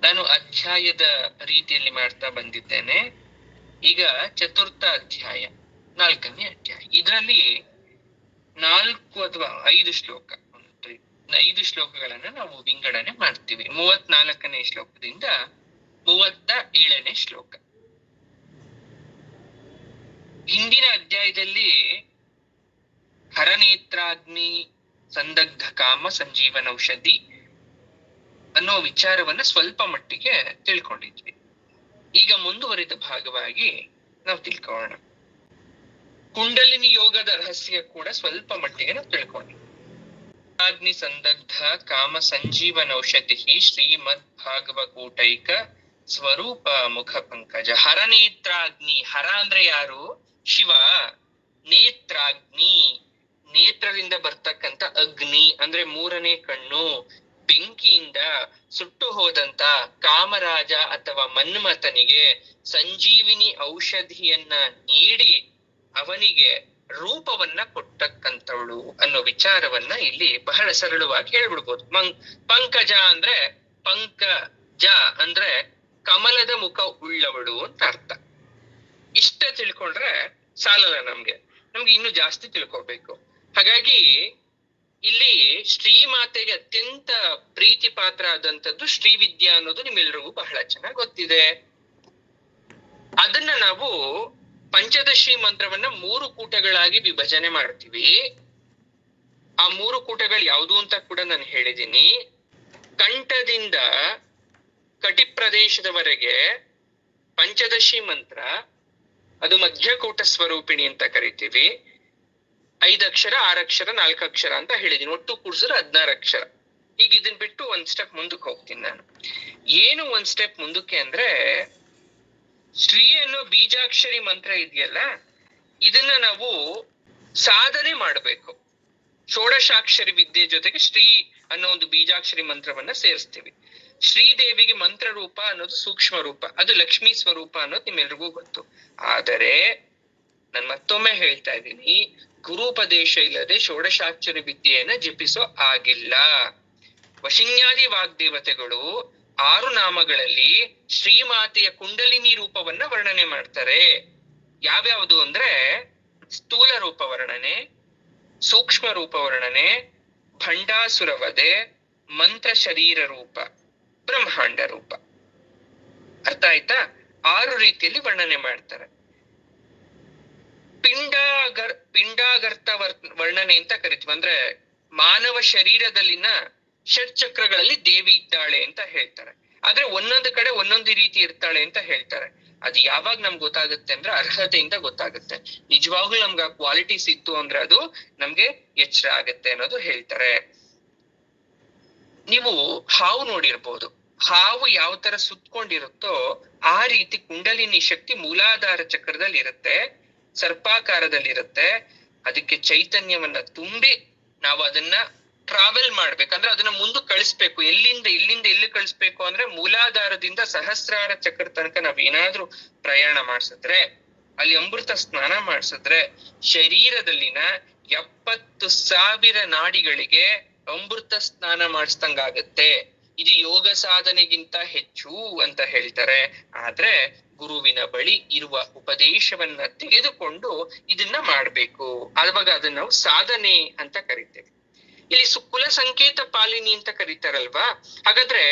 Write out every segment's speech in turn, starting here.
ನಾನು ಅಧ್ಯಾಯದ ರೀತಿಯಲ್ಲಿ ಮಾಡ್ತಾ ಬಂದಿದ್ದೇನೆ. ಈಗ ಚತುರ್ಥ ಅಧ್ಯಾಯ, 4ನೇ ಅಧ್ಯಾಯ. ಇದರಲ್ಲಿ 4 ಅಥವಾ 5 ಶ್ಲೋಕ, 5 ಶ್ಲೋಕಗಳನ್ನ ನಾವು ವಿಂಗಡಣೆ ಮಾಡ್ತೀವಿ. 34ನೇ ಶ್ಲೋಕದಿಂದ 37ನೇ ಶ್ಲೋಕ. ಹಿಂದಿನ ಅಧ್ಯಾಯದಲ್ಲಿ ಹರನೇತ್ರಾಗ್ನಿ ಸಂದಗ್ಧ ಕಾಮ ಸಂಜೀವನೌಷಧಿ ಅನ್ನೋ ವಿಚಾರವನ್ನ ಸ್ವಲ್ಪ ಮಟ್ಟಿಗೆ ತಿಳ್ಕೊಂಡಿದ್ವಿ. ಈಗ ಮುಂದುವರಿದ ಭಾಗವಾಗಿ ನಾವು ತಿಳ್ಕೊಳ್ಳೋಣ. ಕುಂಡಲಿನಿ ಯೋಗದ ರಹಸ್ಯ ಕೂಡ ಸ್ವಲ್ಪ ಮಟ್ಟಿಗೆ ನಾವು ತಿಳ್ಕೊಂಡ್ವಿ. ಅಗ್ನಿ ಸಂದಗ್ಧ ಕಾಮ ಸಂಜೀವನೌಷಧಿ ಶ್ರೀಮದ್ ಭಾಗವಕೂಟೈಕ ಸ್ವರೂಪ ಮುಖ ಪಂಕಜ. ಹರನೇತ್ರಾಗ್ನಿ, ಹರ ಅಂದ್ರೆ ಯಾರು? ಶಿವ. ನೇತ್ರಾಗ್ನಿ, ನೇತ್ರದಿಂದ ಬರ್ತಕ್ಕಂಥ ಅಗ್ನಿ ಅಂದ್ರೆ 3ನೇ ಕಣ್ಣು, ಬೆಂಕಿಯಿಂದ ಸುಟ್ಟು ಹೋದಂತ ಕಾಮರಾಜ ಅಥವಾ ಮನ್ಮಥನಿಗೆ ಸಂಜೀವಿನಿ ಔಷಧಿಯನ್ನ ನೀಡಿ ಅವನಿಗೆ ರೂಪವನ್ನ ಕೊಟ್ಟಕ್ಕಂಥವಳು ಅನ್ನೋ ವಿಚಾರವನ್ನ ಇಲ್ಲಿ ಬಹಳ ಸರಳವಾಗಿ ಹೇಳ್ಬಿಡ್ಬೋದು. ಪಂಕಜ ಅಂದ್ರೆ, ಪಂಕಜ ಅಂದ್ರೆ ಕಮಲದ ಮುಖ ಉಳ್ಳವಳು ಅಂತ ಅರ್ಥ. ಇಷ್ಟ ತಿಳ್ಕೊಂಡ್ರೆ ಸಾಲಲ್ಲ, ನಮ್ಗೆ ಇನ್ನು ಜಾಸ್ತಿ ತಿಳ್ಕೊಬೇಕು. ಹಾಗಾಗಿ ಇಲ್ಲಿ ಶ್ರೀಮಾತೆಗೆ ಅತ್ಯಂತ ಪ್ರೀತಿ ಪಾತ್ರ ಆದಂತದ್ದು ಶ್ರೀವಿದ್ಯಾ ಅನ್ನೋದು ನಿಮ್ಮೆಲ್ರಿಗೂ ಬಹಳ ಚೆನ್ನಾಗಿ ಗೊತ್ತಿದೆ. ಅದನ್ನ ನಾವು ಪಂಚದಶಿ ಮಂತ್ರವನ್ನ 3 ಕೂಟಗಳಾಗಿ ವಿಭಜನೆ ಮಾಡ್ತೀವಿ. ಆ 3 ಕೂಟಗಳು ಯಾವುದು ಅಂತ ಕೂಡ ನಾನು ಹೇಳಿದ್ದೀನಿ. ಕಂಠದಿಂದ ಕಟಿಪ್ರದೇಶದವರೆಗೆ ಪಂಚದಶಿ ಮಂತ್ರ, ಅದು ಮಧ್ಯಕೂಟ ಸ್ವರೂಪಿಣಿ ಅಂತ ಕರಿತೀವಿ. 5 ಅಕ್ಷರ, 6 ಅಕ್ಷರ, 4 ಅಕ್ಷರ ಅಂತ ಹೇಳಿದೀನಿ. ಒಟ್ಟು ಕೂಡ್ಸಿದ್ರೆ 16 ಅಕ್ಷರ. ಈಗ ಇದನ್ ಬಿಟ್ಟು ಒಂದ್ ಸ್ಟೆಪ್ ಮುಂದಕ್ಕೆ ಹೋಗ್ತೀನಿ ನಾನು. ಏನು ಒಂದ್ ಸ್ಟೆಪ್ ಮುಂದಕ್ಕೆ ಅಂದ್ರೆ, ಶ್ರೀ ಅನ್ನೋ ಬೀಜಾಕ್ಷರಿ ಮಂತ್ರ ಇದೆಯಲ್ಲ, ಇದನ್ನ ನಾವು ಸಾಧನೆ ಮಾಡಬೇಕು. ಷೋಡಶಾಕ್ಷರಿ ವಿದ್ಯೆ ಜೊತೆಗೆ ಶ್ರೀ ಅನ್ನೋ ಒಂದು ಬೀಜಾಕ್ಷರಿ ಮಂತ್ರವನ್ನ ಸೇರಿಸ್ತೀವಿ. ಶ್ರೀದೇವಿಗೆ ಮಂತ್ರ ರೂಪ ಅನ್ನೋದು ಸೂಕ್ಷ್ಮ ರೂಪ, ಅದು ಲಕ್ಷ್ಮೀ ಸ್ವರೂಪ ಅನ್ನೋದು ನಿಮ್ಮೆಲ್ರಿಗೂ ಗೊತ್ತು. ಆದರೆ ನಾನು ಮತ್ತೊಮ್ಮೆ ಹೇಳ್ತಾ ಇದ್ದೀನಿ, ಗುರುಪದೇಶ ಇಲ್ಲದೆ ಷೋಡಶಾಕ್ಷರಿ ವಿದ್ಯೆಯನ್ನ ಜಪಿಸೋ ಆಗಿಲ್ಲ. ವಶಿನ್ಯಾದಿ ವಾಗ್ದೇವತೆಗಳು 6 ನಾಮಗಳಲ್ಲಿ ಶ್ರೀಮಾತೆಯ ಕುಂಡಲಿನಿ ರೂಪವನ್ನ ವರ್ಣನೆ ಮಾಡ್ತಾರೆ. ಯಾವ್ಯಾವುದು ಅಂದ್ರೆ, ಸ್ಥೂಲ ರೂಪ ವರ್ಣನೆ, ಸೂಕ್ಷ್ಮ ರೂಪ ವರ್ಣನೆ, ಭಂಡಾಸುರ ವಧೆ, ಮಂತ್ರ ಶರೀರ ರೂಪ, ಬ್ರಹ್ಮಾಂಡ ರೂಪ. ಅರ್ಥ ಆಯ್ತಾ? 6 ರೀತಿಯಲ್ಲಿ ವರ್ಣನೆ ಮಾಡ್ತಾರೆ. ಪಿಂಡಾಗರ್ತ ವರ್ಣನೆ ಅಂತ ಕರಿತೀವಿ. ಅಂದ್ರೆ ಮಾನವ ಶರೀರದಲ್ಲಿನ ಷಟ್ಚಕ್ರಗಳಲ್ಲಿ ದೇವಿ ಇದ್ದಾಳೆ ಅಂತ ಹೇಳ್ತಾರೆ. ಆದ್ರೆ ಒಂದೊಂದು ಕಡೆ ಒಂದೊಂದು ರೀತಿ ಇರ್ತಾಳೆ ಅಂತ ಹೇಳ್ತಾರೆ. ಅದು ಯಾವಾಗ ನಮ್ಗೆ ಗೊತ್ತಾಗುತ್ತೆ ಅಂದ್ರೆ ಅರ್ಹತೆಯಿಂದ ಗೊತ್ತಾಗುತ್ತೆ. ನಿಜವಾಗ್ಲೂ ನಮ್ಗೆ ಆ ಕ್ವಾಲಿಟೀಸ್ ಇತ್ತು ಅಂದ್ರೆ ಅದು ನಮ್ಗೆ ಎಚ್ಚರ ಆಗತ್ತೆ ಅನ್ನೋದು ಹೇಳ್ತಾರೆ. ನೀವು ಹಾವು ನೋಡಿರ್ಬೋದು. ಹಾವು ಯಾವ ತರ ಸುತ್ಕೊಂಡಿರುತ್ತೋ ಆ ರೀತಿ ಕುಂಡಲಿನಿ ಶಕ್ತಿ ಮೂಲಾಧಾರ ಚಕ್ರದಲ್ಲಿ ಇರುತ್ತೆ, ಸರ್ಪಾಕಾರದಲ್ಲಿರುತ್ತೆ. ಅದಕ್ಕೆ ಚೈತನ್ಯವನ್ನ ತುಂಬಿ ನಾವು ಅದನ್ನ ಟ್ರಾವೆಲ್ ಮಾಡ್ಬೇಕಂದ್ರೆ ಅದನ್ನ ಮುಂದೆ ಕಳಿಸ್ಬೇಕು. ಎಲ್ಲಿಂದ ಎಲ್ಲಿ ಕಳಿಸ್ಬೇಕು ಅಂದ್ರೆ, ಮೂಲಾಧಾರದಿಂದ ಸಹಸ್ರಾರ ಚಕ್ರ ತನಕ ನಾವ್ ಏನಾದ್ರೂ ಪ್ರಯಾಣ ಮಾಡ್ಸಿದ್ರೆ, ಅಲ್ಲಿ ಅಮೃತ ಸ್ನಾನ ಮಾಡ್ಸಿದ್ರೆ, ಶರೀರದಲ್ಲಿನ 70,000 ನಾಡಿಗಳಿಗೆ ಅಮೃತ ಸ್ನಾನ ಮಾಡಿಸ್ದಂಗಾಗತ್ತೆ. ಇದು ಯೋಗ ಸಾಧನೆಗಿಂತ ಹೆಚ್ಚು ಅಂತ ಹೇಳ್ತಾರೆ. ಆದ್ರೆ ಗುರುವಿನ ಬಳಿ ಇರುವ ಉಪದೇಶವನ್ನ ತೆಗೆದುಕೊಂಡು ಇದನ್ನ ಮಾಡ್ಬೇಕು. ಆವಾಗ ಅದನ್ನ ನಾವು ಸಾಧನೆ ಅಂತ ಕರಿತೇವೆ. ಇಲ್ಲಿ ಕುಲ ಸಂಕೇತ ಪಾಲಿನಿ ಅಂತ ಕರೀತಾರಲ್ವಾ. ಹಾಗಾದ್ರೆ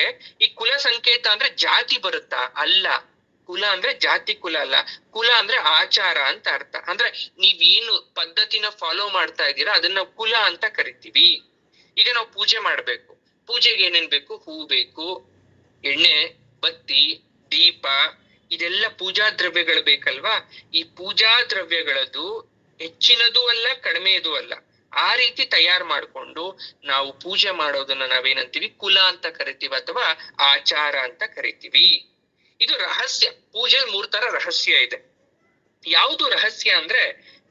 ಈ ಕುಲ ಸಂಕೇತ ಅಂದ್ರೆ ಜಾತಿ ಬರುತ್ತಾ? ಅಲ್ಲ. ಕುಲ ಅಂದ್ರೆ ಜಾತಿ ಕುಲ ಅಲ್ಲ. ಕುಲ ಅಂದ್ರೆ ಆಚಾರ ಅಂತ ಅರ್ಥ. ಅಂದ್ರೆ ನೀವೇನು ಪದ್ಧತಿನ ಫಾಲೋ ಮಾಡ್ತಾ ಇದ್ದೀರಾ ಅದನ್ನ ಕುಲ ಅಂತ ಕರಿತೀವಿ. ಈಗ ನಾವು ಪೂಜೆ ಮಾಡ್ಬೇಕು. ಪೂಜೆಗೆ ಏನೇನ್ ಬೇಕು? ಹೂ ಬೇಕು, ಎಣ್ಣೆ, ಬತ್ತಿ, ದೀಪ, ಇದೆಲ್ಲ ಪೂಜಾ ದ್ರವ್ಯಗಳು ಬೇಕಲ್ವಾ. ಈ ಪೂಜಾ ದ್ರವ್ಯಗಳದ್ದು ಹೆಚ್ಚಿನದು ಅಲ್ಲ, ಕಡಿಮೆಯದು ಅಲ್ಲ. ಆ ರೀತಿ ತಯಾರು ಮಾಡ್ಕೊಂಡು ನಾವು ಪೂಜೆ ಮಾಡೋದನ್ನ ನಾವೇನಂತೀವಿ? ಕುಲ ಅಂತ ಕರಿತೀವಿ ಅಥವಾ ಆಚಾರ ಅಂತ ಕರಿತೀವಿ. ಇದು ರಹಸ್ಯ. ಪೂಜೆ 3 ತರ ರಹಸ್ಯ ಇದೆ. ಯಾವುದು ರಹಸ್ಯ ಅಂದ್ರೆ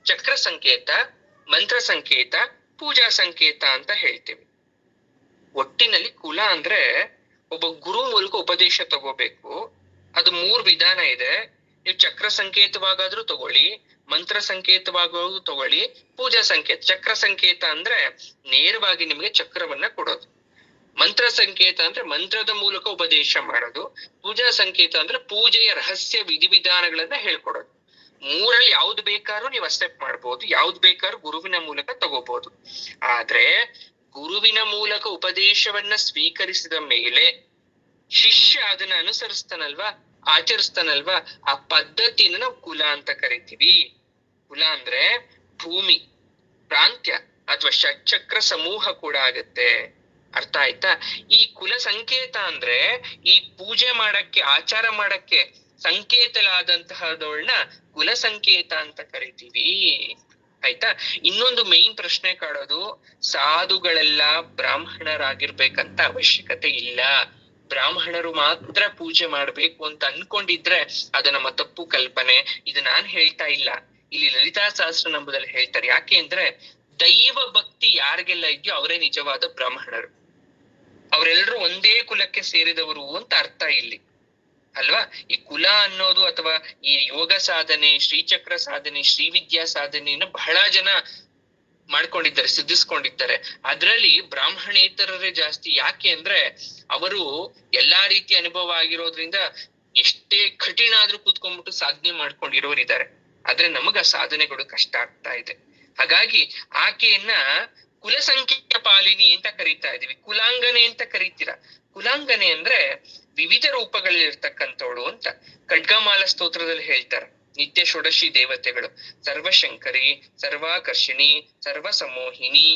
ಚಕ್ರ ಸಂಕೇತ, ಮಂತ್ರ ಸಂಕೇತ, ಪೂಜಾ ಸಂಕೇತ ಅಂತ ಹೇಳ್ತೀವಿ. ಒಟ್ಟಿನಲ್ಲಿ ಕುಲ ಅಂದ್ರೆ ಒಬ್ಬ ಗುರು ಮೂಲಕ ಉಪದೇಶ ತಗೋಬೇಕು. ಅದು 3 ವಿಧಾನ ಇದೆ. ನೀವು ಚಕ್ರ ಸಂಕೇತವಾಗಾದ್ರೂ ತಗೊಳ್ಳಿ, ಮಂತ್ರ ಸಂಕೇತವಾಗೋದು ತಗೊಳ್ಳಿ, ಪೂಜಾ ಸಂಕೇತ. ಚಕ್ರ ಸಂಕೇತ ಅಂದ್ರೆ ನೇರವಾಗಿ ನಿಮ್ಗೆ ಚಕ್ರವನ್ನ ಕೊಡೋದು. ಮಂತ್ರ ಸಂಕೇತ ಅಂದ್ರೆ ಮಂತ್ರದ ಮೂಲಕ ಉಪದೇಶ ಮಾಡೋದು, ಪೂಜಾ ಸಂಕೇತ ಅಂದ್ರೆ ಪೂಜೆಯ ರಹಸ್ಯ ವಿಧಿವಿಧಾನಗಳನ್ನ ಹೇಳ್ಕೊಡೋದು. ಮೂರಲ್ಲಿ ಯಾವ್ದು ಬೇಕಾದ್ರೂ ನೀವು ಅಕ್ಸೆಪ್ಟ್ ಮಾಡ್ಬೋದು, ಯಾವ್ದು ಬೇಕಾದ್ರೂ ಗುರುವಿನ ಮೂಲಕ ತಗೋಬಹುದು. ಆದ್ರೆ ಗುರುವಿನ ಮೂಲಕ ಉಪದೇಶವನ್ನ ಸ್ವೀಕರಿಸಿದ ಮೇಲೆ ಶಿಷ್ಯ ಅದನ್ನ ಅನುಸರಿಸ್ತಾನಲ್ವಾ, ಆಚರಿಸ್ತಾನಲ್ವಾ, ಆ ಪದ್ಧತಿನ ನಾವು ಕುಲ ಅಂತ ಕರಿತೀವಿ. ಕುಲ ಅಂದ್ರೆ ಭೂಮಿ, ಪ್ರಾಂತ್ಯ ಅಥವಾ ಷಟ್ಚಕ್ರ ಸಮೂಹ ಕೂಡ ಆಗತ್ತೆ. ಅರ್ಥ ಆಯ್ತಾ? ಈ ಕುಲ ಸಂಕೇತ ಅಂದ್ರೆ ಈ ಪೂಜೆ ಮಾಡಕ್ಕೆ, ಆಚಾರ ಮಾಡಕ್ಕೆ ಸಂಕೇತಲಾದಂತಹದವಳನ್ನ ಕುಲ ಸಂಕೇತ ಅಂತ ಕರಿತೀವಿ. ಆಯ್ತಾ? ಇನ್ನೊಂದು ಮೇನ್ ಪ್ರಶ್ನೆ ಕಾಡೋದು, ಸಾಧುಗಳೆಲ್ಲ ಬ್ರಾಹ್ಮಣರಾಗಿರ್ಬೇಕಂತ ಅವಶ್ಯಕತೆ ಇಲ್ಲ. ಬ್ರಾಹ್ಮಣರು ಮಾತ್ರ ಪೂಜೆ ಮಾಡ್ಬೇಕು ಅಂತ ಅನ್ಕೊಂಡಿದ್ರೆ ಅದು ನಮ್ಮ ತಪ್ಪು ಕಲ್ಪನೆ. ಇದು ನಾನ್ ಹೇಳ್ತಾ ಇಲ್ಲ, ಇಲ್ಲಿ ಲಲಿತಾ ಸಹಸ್ರನಾಮದಲ್ಲಿ ಹೇಳ್ತಾರೆ. ಯಾಕೆ ಅಂದ್ರೆ ದೈವ ಭಕ್ತಿ ಯಾರಿಗೆಲ್ಲ ಇದೆಯೋ ಅವರೇ ನಿಜವಾದ ಬ್ರಾಹ್ಮಣರು. ಅವರೆಲ್ಲರೂ ಒಂದೇ ಕುಲಕ್ಕೆ ಸೇರಿದವರು ಅಂತ ಅರ್ಥ ಇಲ್ಲಿ ಅಲ್ವಾ? ಈ ಕುಲ ಅನ್ನೋದು ಅಥವಾ ಈ ಯೋಗ ಸಾಧನೆ, ಶ್ರೀಚಕ್ರ ಸಾಧನೆ, ಶ್ರೀವಿದ್ಯಾ ಸಾಧನೆಯನ್ನು ಬಹಳ ಜನ ಮಾಡ್ಕೊಂಡಿದ್ದಾರೆ, ಸಿದ್ಧಿಸ್ಕೊಂಡಿದ್ದಾರೆ. ಅದ್ರಲ್ಲಿ ಬ್ರಾಹ್ಮಣೇತರರೇ ಜಾಸ್ತಿ. ಯಾಕೆ ಅಂದ್ರೆ ಅವರು ಎಲ್ಲಾ ರೀತಿಯ ಅನುಭವ ಆಗಿರೋದ್ರಿಂದ ಎಷ್ಟೇ ಕಠಿಣ ಆದ್ರೂ ಕೂತ್ಕೊಂಡ್ಬಿಟ್ಟು ಸಾಧನೆ ಮಾಡ್ಕೊಂಡಿರೋರಿದ್ದಾರೆ. ಆದ್ರೆ ನಮಗ ಸಾಧನೆಗಳು ಕಷ್ಟ ಆಗ್ತಾ ಇದೆ. ಹಾಗಾಗಿ ಆಕೆಯನ್ನ ಕುಲ ಸಂಕೇತ ಪಾಲಿನಿ ಅಂತ ಕರೀತಾ ಇದೀವಿ. ಕುಲಾಂಗನೆ ಅಂತ ಕರೀತೀರಾ. ಕುಲಾಂಗನೆ ಅಂದ್ರೆ ವಿವಿಧ ರೂಪಗಳಲ್ಲಿ ಇರ್ತಕ್ಕಂಥವಳು ಅಂತ ಖಡ್ಗಮಾಲ ಸ್ತೋತ್ರದಲ್ಲಿ ಹೇಳ್ತಾರೆ. ನಿತ್ಯ ಷೋಡಶಿ ದೇವತೆಗಳು ಸರ್ವಶಂಕರಿ, ಸರ್ವಾಕರ್ಷಿಣಿ, ಸರ್ವ ಸಮೋಹಿನಿ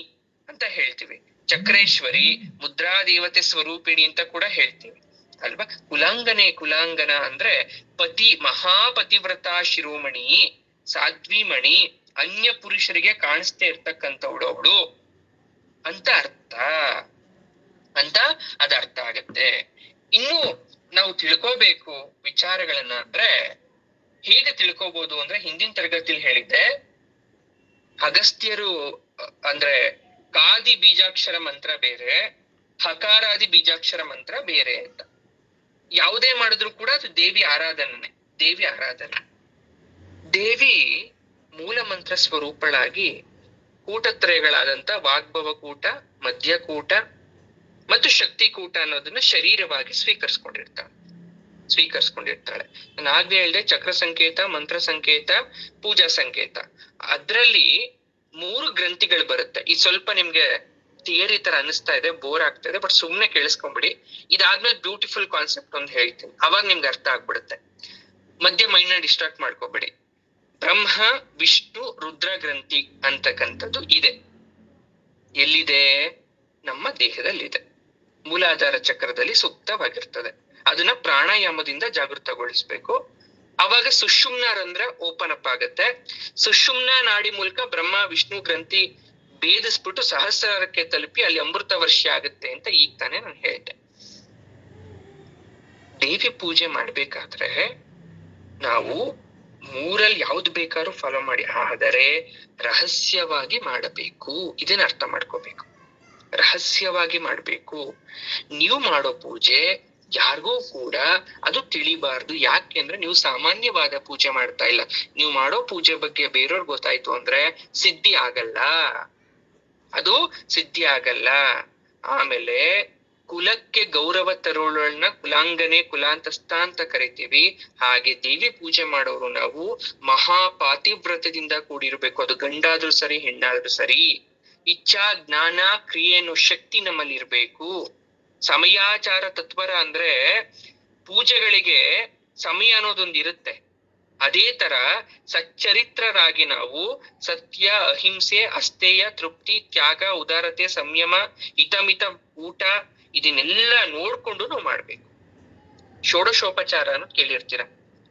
ಅಂತ ಹೇಳ್ತೀವಿ. ಚಕ್ರೇಶ್ವರಿ, ಮುದ್ರಾ ದೇವತೆ ಸ್ವರೂಪಿಣಿ ಅಂತ ಕೂಡ ಹೇಳ್ತೀವಿ ಅಲ್ವಾ? ಕುಲಾಂಗನ ಅಂದ್ರೆ ಪತಿ, ಮಹಾಪತಿವ್ರತ ಶಿರೋಮಣಿ, ಸಾಧ್ವಿಮಣಿ, ಅನ್ಯ ಪುರುಷರಿಗೆ ಕಾಣಿಸ್ತೇ ಇರ್ತಕ್ಕಂಥವಳು ಅವಳು ಅಂತ ಅದ ಅರ್ಥ ಆಗತ್ತೆ. ಇನ್ನು ನಾವು ತಿಳ್ಕೋಬೇಕು ವಿಚಾರಗಳನ್ನ ಅಂದ್ರೆ ಹೇಗೆ ತಿಳ್ಕೋಬಹುದು ಅಂದ್ರೆ, ಹಿಂದಿನ ತರಗತಿಯಲ್ಲಿ ಹೇಳಿದ್ದೆ, ಅಗಸ್ತ್ಯರು ಅಂದ್ರೆ ಕಾದಿ ಬೀಜಾಕ್ಷರ ಮಂತ್ರ ಬೇರೆ, ಹಕಾರಾದಿ ಬೀಜಾಕ್ಷರ ಮಂತ್ರ ಬೇರೆ ಅಂತ. ಯಾವುದೇ ಮಾಡಿದ್ರು ಕೂಡ ಅದು ದೇವಿ ಆರಾಧನೆ. ದೇವಿ ಮೂಲ ಮಂತ್ರ ಸ್ವರೂಪಳಾಗಿ ಕೂಟತ್ರಯಗಳಾದಂತ ವಾಗ್ಭವ ಕೂಟ, ಮಧ್ಯಕೂಟ ಮತ್ತು ಶಕ್ತಿ ಕೂಟ ಅನ್ನೋದನ್ನ ಶರೀರವಾಗಿ ಸ್ವೀಕರಿಸ್ಕೊಂಡಿರ್ತಾಳೆ. ನಾನು ಆಗ್ಲೇ ಹೇಳ್ದೆ ಚಕ್ರ ಸಂಕೇತ, ಮಂತ್ರ ಸಂಕೇತ, ಪೂಜಾ ಸಂಕೇತ. ಅದ್ರಲ್ಲಿ 3 ಗ್ರಂಥಿಗಳು ಬರುತ್ತೆ. ಈ ಸ್ವಲ್ಪ ನಿಮ್ಗೆ ಥಿಯರಿ ತರ ಅನಿಸ್ತಾ ಇದೆ, ಬೋರ್ ಆಗ್ತಾ ಇದೆ, ಬಟ್ ಸುಮ್ನೆ ಕೇಳಿಸ್ಕೊಂಬಿಡಿ. ಇದಾದ್ಮೇಲೆ ಬ್ಯೂಟಿಫುಲ್ ಕಾನ್ಸೆಪ್ಟ್ ಒಂದು ಹೇಳ್ತೀನಿ, ಅವಾಗ ನಿಮ್ಗೆ ಅರ್ಥ ಆಗ್ಬಿಡುತ್ತೆ. ಮೈಂಡ್ ನ ಡಿಸ್ಟ್ರಾಕ್ಟ್ ಮಾಡ್ಕೋಬೇಡಿ. ಬ್ರಹ್ಮ, ವಿಷ್ಣು, ರುದ್ರ ಗ್ರಂಥಿ ಅಂತಕ್ಕಂಥದ್ದು ಇದೆ. ಎಲ್ಲಿದೆ? ನಮ್ಮ ದೇಹದಲ್ಲಿದೆ. ಮೂಲಾಧಾರ ಚಕ್ರದಲ್ಲಿ ಸುಪ್ತವಾಗಿರ್ತದೆ. ಅದನ್ನ ಪ್ರಾಣಾಯಾಮದಿಂದ ಜಾಗೃತಗೊಳಿಸ್ಬೇಕು. ಅವಾಗ ಸುಷುಮ್ನ ರಂಧ್ರ ಓಪನ್ ಅಪ್ ಆಗತ್ತೆ. ಸುಷುಮ್ನ ನಾಡಿ ಮೂಲಕ ಬ್ರಹ್ಮ ವಿಷ್ಣು ಗ್ರಂಥಿ ಭೇದಿಸ್ಬಿಟ್ಟು ಸಹಸ್ರಕ್ಕೆ ತಲುಪಿ ಅಲ್ಲಿ ಅಮೃತ ವರ್ಷ ಆಗುತ್ತೆ ಅಂತ ಈಗ ತಾನೇ ನಾನು ಹೇಳಿದೆ. ದೇವಿ ಪೂಜೆ ಮಾಡ್ಬೇಕಾದ್ರೆ ನಾವು 3ರಲ್ಲಿ ಯಾವ್ದು ಬೇಕಾದ್ರೂ ಫಾಲೋ ಮಾಡಿ, ಆದರೆ ರಹಸ್ಯವಾಗಿ ಮಾಡಬೇಕು. ಇದನ್ನ ಅರ್ಥ ಮಾಡ್ಕೋಬೇಕು. ರಹಸ್ಯವಾಗಿ ಮಾಡ್ಬೇಕು. ನೀವು ಮಾಡೋ ಪೂಜೆ ಯಾರಿಗೂ ಕೂಡ ಅದು ತಿಳಿಬಾರ್ದು. ಯಾಕೆಂದ್ರೆ ನೀವು ಸಾಮಾನ್ಯವಾದ ಪೂಜೆ ಮಾಡ್ತಾ ಇಲ್ಲ. ನೀವು ಮಾಡೋ ಪೂಜೆ ಬಗ್ಗೆ ಬೇರೆಯವ್ರಿಗೆ ಗೊತ್ತಾಯ್ತು ಅಂದ್ರೆ ಸಿದ್ಧಿ ಆಗಲ್ಲ. ಆಮೇಲೆ ಕುಲಕ್ಕೆ ಗೌರವ ತರೋಳನ್ನ ಕುಲಾಂಗನೆ, ಕುಲಾಂತಸ್ಥ ಅಂತ ಕರಿತೀವಿ. ಹಾಗೆ ದೇವಿ ಪೂಜೆ ಮಾಡೋರು ನಾವು ಮಹಾಪಾತಿವ್ರತದಿಂದ ಕೂಡಿರ್ಬೇಕು. ಅದು ಗಂಡಾದ್ರೂ ಸರಿ, ಹೆಣ್ಣಾದ್ರೂ ಸರಿ. ಇಚ್ಛಾ, ಜ್ಞಾನ, ಕ್ರಿಯೆ ಅನ್ನೋ ಶಕ್ತಿ ನಮ್ಮಲ್ಲಿ ಇರ್ಬೇಕು. ಸಮಯಾಚಾರ ತತ್ಪರ ಅಂದ್ರೆ ಪೂಜೆಗಳಿಗೆ ಸಮಯ ಅನ್ನೋದೊಂದು ಇರುತ್ತೆ. ಅದೇ ತರ ಸಚ್ಚರಿತ್ರರಾಗಿ ನಾವು ಸತ್ಯ, ಅಹಿಂಸೆ, ಅಸ್ಥೇಯ, ತೃಪ್ತಿ, ತ್ಯಾಗ, ಉದಾರತೆ, ಸಂಯಮ, ಹಿತಮಿತ ಊಟ ಇದನ್ನೆಲ್ಲ ನೋಡ್ಕೊಂಡು ನಾವು ಮಾಡ್ಬೇಕು. ಷೋಡಶೋಪಚಾರ ಅನ್ನೋದು ಕೇಳಿರ್ತೀರ.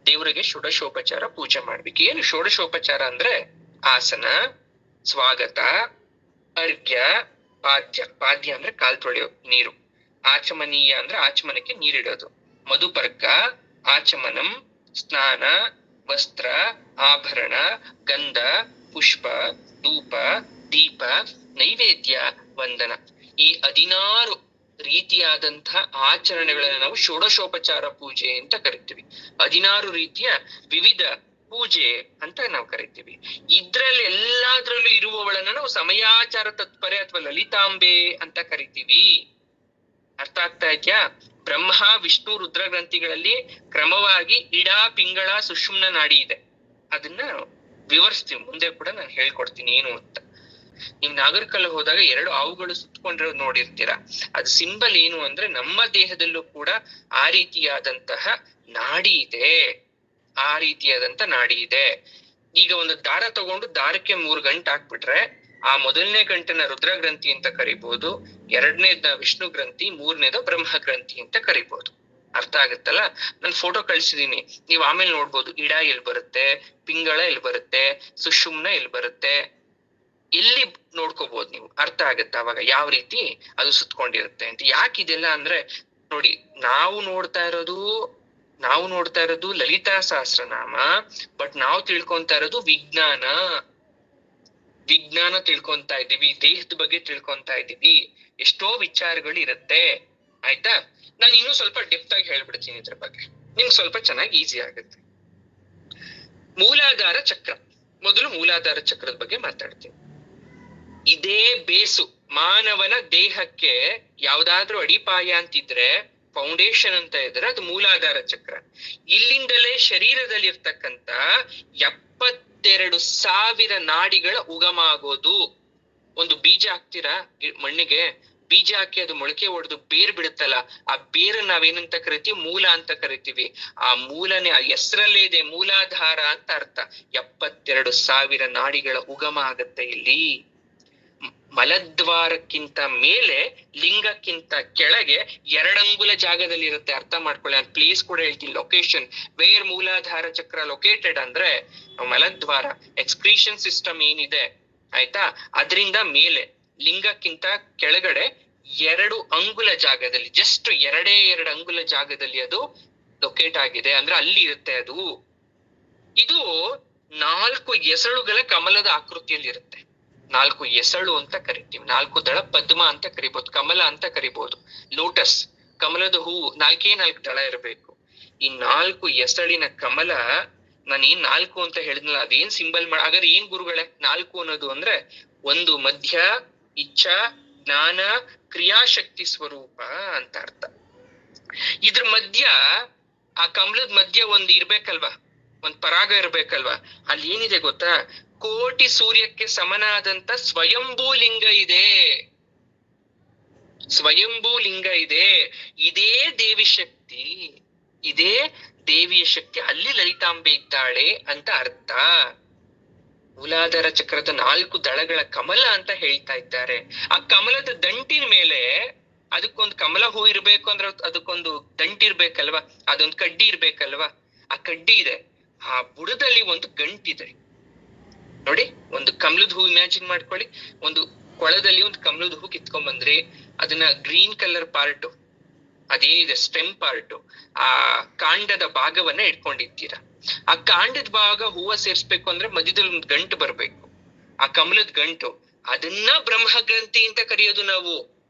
ದೇವರಿಗೆ ಷೋಡಶೋಪಚಾರ ಪೂಜೆ ಮಾಡ್ಬೇಕು. ಏನು ಷೋಡಶೋಪಚಾರ ಅಂದ್ರೆ ಆಸನ, ಸ್ವಾಗತ, ಅರ್ಘ್ಯ, ಪಾದ್ಯ ಅಂದ್ರೆ ಕಾಲ್ ತೊಳೆಯೋ ನೀರು, ಆಚಮನೀಯ ಅಂದ್ರೆ ಆಚಮನಕ್ಕೆ ನೀರಿಡೋದು, ಮಧುಪರ್ಕ, ಆಚಮನಂ, ಸ್ನಾನ, ವಸ್ತ್ರ, ಆಭರಣ, ಗಂಧ, ಪುಷ್ಪ, ಧೂಪ, ದೀಪ, ನೈವೇದ್ಯ, ವಂದನ. ಈ 16 ರೀತಿಯಾದಂತಹ ಆಚರಣೆಗಳನ್ನ ನಾವು ಷೋಡಶೋಪಚಾರ ಪೂಜೆ ಅಂತ ಕರಿತೀವಿ. 16 ರೀತಿಯ ವಿವಿಧ ಪೂಜೆ ಅಂತ ನಾವು ಕರಿತೀವಿ. ಇದ್ರಲ್ಲಿ ಎಲ್ಲಾದ್ರಲ್ಲೂ ಇರುವವಳನ್ನ ನಾವು ಸಮಯಾಚಾರ ತತ್ಪರೆ ಅಥವಾ ಲಲಿತಾಂಬೆ ಅಂತ ಕರಿತೀವಿ. ಅರ್ಥ ಆಗ್ತಾ ಇದ್ಯಾ? ಬ್ರಹ್ಮ ವಿಷ್ಣು ರುದ್ರ ಗ್ರಂಥಿಗಳಲ್ಲಿ ಕ್ರಮವಾಗಿ ಇಡ ಪಿಂಗಳ ಸುಷುಮ್ನ ನಾಡಿ ಇದೆ. ಅದನ್ನ ವಿವರಿಸ್ತೀವಿ ಮುಂದೆ ಕೂಡ ನಾನು ಹೇಳ್ಕೊಡ್ತೀನಿ ಏನು ಅಂತ. ನೀವು ನಾಗರಿಕಲ್ಲಿ ಹೋದಾಗ 2 ಹಾವುಗಳು ಸುತ್ತಕೊಂಡಿರೋದು ನೋಡಿರ್ತೀರಾ. ಅದು ಸಿಂಬಲ್ ಏನು ಅಂದ್ರೆ ನಮ್ಮ ದೇಹದಲ್ಲೂ ಕೂಡ ಆ ರೀತಿಯಾದಂತಹ ನಾಡಿ ಇದೆ, ಆ ರೀತಿಯಾದಂತ ನಾಡಿ ಇದೆ. ಈಗ ಒಂದು ದಾರ ತಗೊಂಡು ದಾರಕ್ಕೆ 3 ಗಂಟು ಹಾಕ್ಬಿಟ್ರೆ ಆ ಮೊದಲನೇ ಗಂಟನ್ನ ರುದ್ರ ಗ್ರಂಥಿ ಅಂತ ಕರಿಬಹುದು, 2ನೇದ ವಿಷ್ಣು ಗ್ರಂಥಿ, 3ನೇದ ಬ್ರಹ್ಮ ಗ್ರಂಥಿ ಅಂತ ಕರಿಬಹುದು. ಅರ್ಥ ಆಗುತ್ತಲ್ಲ? ನಾನು ಫೋಟೋ ಕಳ್ಸಿದೀನಿ, ನೀವ್ ಆಮೇಲೆ ನೋಡ್ಬೋದು. ಇಡ ಎಲ್ಲಿ ಬರುತ್ತೆ, ಪಿಂಗಳ ಎಲ್ಲಿ ಬರುತ್ತೆ, ಸುಷುಮ್ನ ಎಲ್ಲಿ ಬರುತ್ತೆ, ಎಲ್ಲಿ ನೋಡ್ಕೋಬಹುದು ನೀವು. ಅರ್ಥ ಆಗುತ್ತೆ ಅವಾಗ ಯಾವ ರೀತಿ ಅದು ಸುತ್ಕೊಂಡಿರುತ್ತೆ ಅಂತ. ಯಾಕಿದೆಲ್ಲ ಅಂದ್ರೆ ನೋಡಿ, ನಾವು ನೋಡ್ತಾ ಇರೋದು ಲಲಿತಾ ಸಹಸ್ರನಾಮ, ಬಟ್ ನಾವು ತಿಳ್ಕೊಂತಾ ಇರೋದು ವಿಜ್ಞಾನ ತಿಳ್ಕೊಂತಾ ಇದೀವಿ, ದೇಹದ ಬಗ್ಗೆ ತಿಳ್ಕೊಂತಾ ಇದೀವಿ. ಎಷ್ಟೋ ವಿಚಾರಗಳು ಇರುತ್ತೆ. ಆಯ್ತಾ? ನಾನು ಇನ್ನೂ ಸ್ವಲ್ಪ ಡೆಪ್ತ್ ಆಗಿ ಹೇಳ್ಬಿಡ್ತೀನಿ ಇದ್ರ ಬಗ್ಗೆ, ನಿಮ್ಗೆ ಸ್ವಲ್ಪ ಚೆನ್ನಾಗಿ ಈಸಿ ಆಗುತ್ತೆ. ಮೂಲಾಧಾರ ಚಕ್ರ. ಮೊದಲು ಮೂಲಾಧಾರ ಚಕ್ರದ ಬಗ್ಗೆ ಮಾತಾಡ್ತೀನಿ. ಇದೇ ಬೇಸು ಮಾನವನ ದೇಹಕ್ಕೆ ಯಾವ್ದಾದ್ರೂ ಅಡಿಪಾಯ ಅಂತಿದ್ರೆ, ಫೌಂಡೇಶನ್ ಅಂತ ಇದ್ರೆ ಅದು ಮೂಲಾಧಾರ ಚಕ್ರ. ಇಲ್ಲಿಂದಲೇ ಶರೀರದಲ್ಲಿ ಇರ್ತಕ್ಕಂತ 72,000 ನಾಡಿಗಳ ಉಗಮ ಆಗೋದು. ಒಂದು ಬೀಜ ಹಾಕ್ತೀರಾ ಮಣ್ಣಿಗೆ, ಬೀಜ ಹಾಕಿ ಅದು ಮೊಳಕೆ ಹೊಡೆದು ಬೇರ್ ಬಿಡುತ್ತಲ್ಲ, ಆ ಬೇರ್ ನಾವೇನಂತ ಕರಿತೀವಿ? ಮೂಲ ಅಂತ ಕರಿತೀವಿ. ಆ ಮೂಲನೇ ಆ ಹೆಸರಲ್ಲೇ ಇದೆ, ಮೂಲಾಧಾರ ಅಂತ ಅರ್ಥ. 72,000 ನಾಡಿಗಳ ಉಗಮ ಆಗತ್ತೆ ಇಲ್ಲಿ. ಮಲದ್ವಾರಕ್ಕಿಂತ ಮೇಲೆ, ಲಿಂಗಕ್ಕಿಂತ ಕೆಳಗೆ 2 ಅಂಗುಲ ಜಾಗದಲ್ಲಿ ಇರುತ್ತೆ. ಅರ್ಥ ಮಾಡ್ಕೊಳ್ಳಿ. ನಾನು ಪ್ಲೇಸ್ ಕೂಡ ಹೇಳ್ತೀನಿ, ಲೊಕೇಶನ್ ವೇರ್ ಮೂಲಾಧಾರ ಚಕ್ರ ಲೊಕೇಟೆಡ್ ಅಂದ್ರೆ ಮಲದ್ವಾರ ಎಕ್ಸ್ಕ್ರೀಷನ್ ಸಿಸ್ಟಮ್ ಏನಿದೆ, ಆಯ್ತಾ, ಅದರಿಂದ ಮೇಲೆ ಲಿಂಗಕ್ಕಿಂತ ಕೆಳಗಡೆ 2 ಅಂಗುಲ ಜಾಗದಲ್ಲಿ, ಜಸ್ಟ್ 2 ಅಂಗುಲ ಜಾಗದಲ್ಲಿ ಅದು ಲೊಕೇಟ್ ಆಗಿದೆ. ಅಂದ್ರೆ ಅಲ್ಲಿ ಇರುತ್ತೆ ಅದು. ಇದು 4 ಎಸಳುಗಳ ಕಮಲದ ಆಕೃತಿಯಲ್ಲಿ ಇರುತ್ತೆ. 4 ಎಸಳು ಅಂತ ಕರಿತೀವಿ, 4 ದಳ ಪದ್ಮ ಅಂತ ಕರಿಬಹುದು, ಕಮಲ ಅಂತ ಕರಿಬಹುದು. ಲೋಟಸ್ ಕಮಲದ ಹೂವು 4 ದಳ ಇರಬೇಕು. ಈ 4 ಎಸಳಿನ ಕಮಲ, ನಾನೇನ್ 4 ಅಂತ ಹೇಳಿದ್ನಲ್ಲ, ಅದೇನ್ ಸಿಂಬಲ್ ಹಾಗಾದ್ರೆ ಏನ್ ಗುರುಗಳೇ 4 ಅನ್ನೋದು ಅಂದ್ರೆ? ಒಂದು ಮಧ್ಯ, ಇಚ್ಛಾ, ಜ್ಞಾನ, ಕ್ರಿಯಾಶಕ್ತಿ ಸ್ವರೂಪ ಅಂತ ಅರ್ಥ. ಇದ್ರ ಮಧ್ಯ, ಆ ಕಮಲದ ಮಧ್ಯ ಒಂದ್ ಇರ್ಬೇಕಲ್ವಾ, ಒಂದ್ ಪರಾಗ ಇರ್ಬೇಕಲ್ವಾ. ಅಲ್ಲಿ ಏನಿದೆ ಗೊತ್ತಾ? ಕೋಟಿ ಸೂರ್ಯಕ್ಕೆ ಸಮನಾದಂತ ಸ್ವಯಂಭೂ ಲಿಂಗ ಇದೆ. ಸ್ವಯಂಭೂ ಲಿಂಗ ಇದೆ. ಇದೇ ದೇವಿ ಶಕ್ತಿ, ಇದೇ ದೇವಿಯ ಶಕ್ತಿ. ಅಲ್ಲಿ ಲಲಿತಾಂಬೆ ಇದ್ದಾಳೆ ಅಂತ ಅರ್ಥ. ಮೂಲಾಧಾರ ಚಕ್ರದ 4 ದಳಗಳ ಕಮಲ ಅಂತ ಹೇಳ್ತಾ ಇದ್ದಾರೆ. ಆ ಕಮಲದ ದಂಟಿನ ಮೇಲೆ, ಅದಕ್ಕೊಂದು ಕಮಲ ಹೂ ಇರ್ಬೇಕು ಅಂದ್ರೆ ಅದಕ್ಕೊಂದು ದಂಟಿರ್ಬೇಕಲ್ವಾ, ಅದೊಂದು ಕಡ್ಡಿ ಇರ್ಬೇಕಲ್ವಾ. ಆ ಕಡ್ಡಿ ಇದೆ, ಆ ಬುಡದಲ್ಲಿ ಒಂದು ಗಂಟಿದೆ ನೋಡಿ. ಒಂದು ಕಮಲದ ಹೂ ಇಮ್ಯಾಜಿನ್ ಮಾಡ್ಕೊಳ್ಳಿ. ಒಂದು ಕೊಳದಲ್ಲಿ ಒಂದು ಕಮಲದ ಹೂ ಕಿತ್ಕೊಂಡ್ ಬಂದ್ರಿ, ಅದನ್ನ ಗ್ರೀನ್ ಕಲರ್ ಪಾರ್ಟ್ ಅದೇನಿದೆ ಸ್ಟೆಮ್ ಪಾರ್ಟ್, ಆ ಕಾಂಡದ ಭಾಗವನ್ನ ಇಟ್ಕೊಂಡಿರ್ತೀರಾ. ಆ ಕಾಂಡದ ಭಾಗ ಹೂವ ಸೇರ್ಸ್ಬೇಕು ಅಂದ್ರೆ ಮಧ್ಯದಲ್ಲಿ ಒಂದು ಗಂಟು ಬರ್ಬೇಕು, ಆ ಕಮಲದ ಗಂಟು. ಅದನ್ನ ಬ್ರಹ್ಮಗ್ರಂಥಿ ಅಂತ ಕರೆಯೋದು ನಾವು.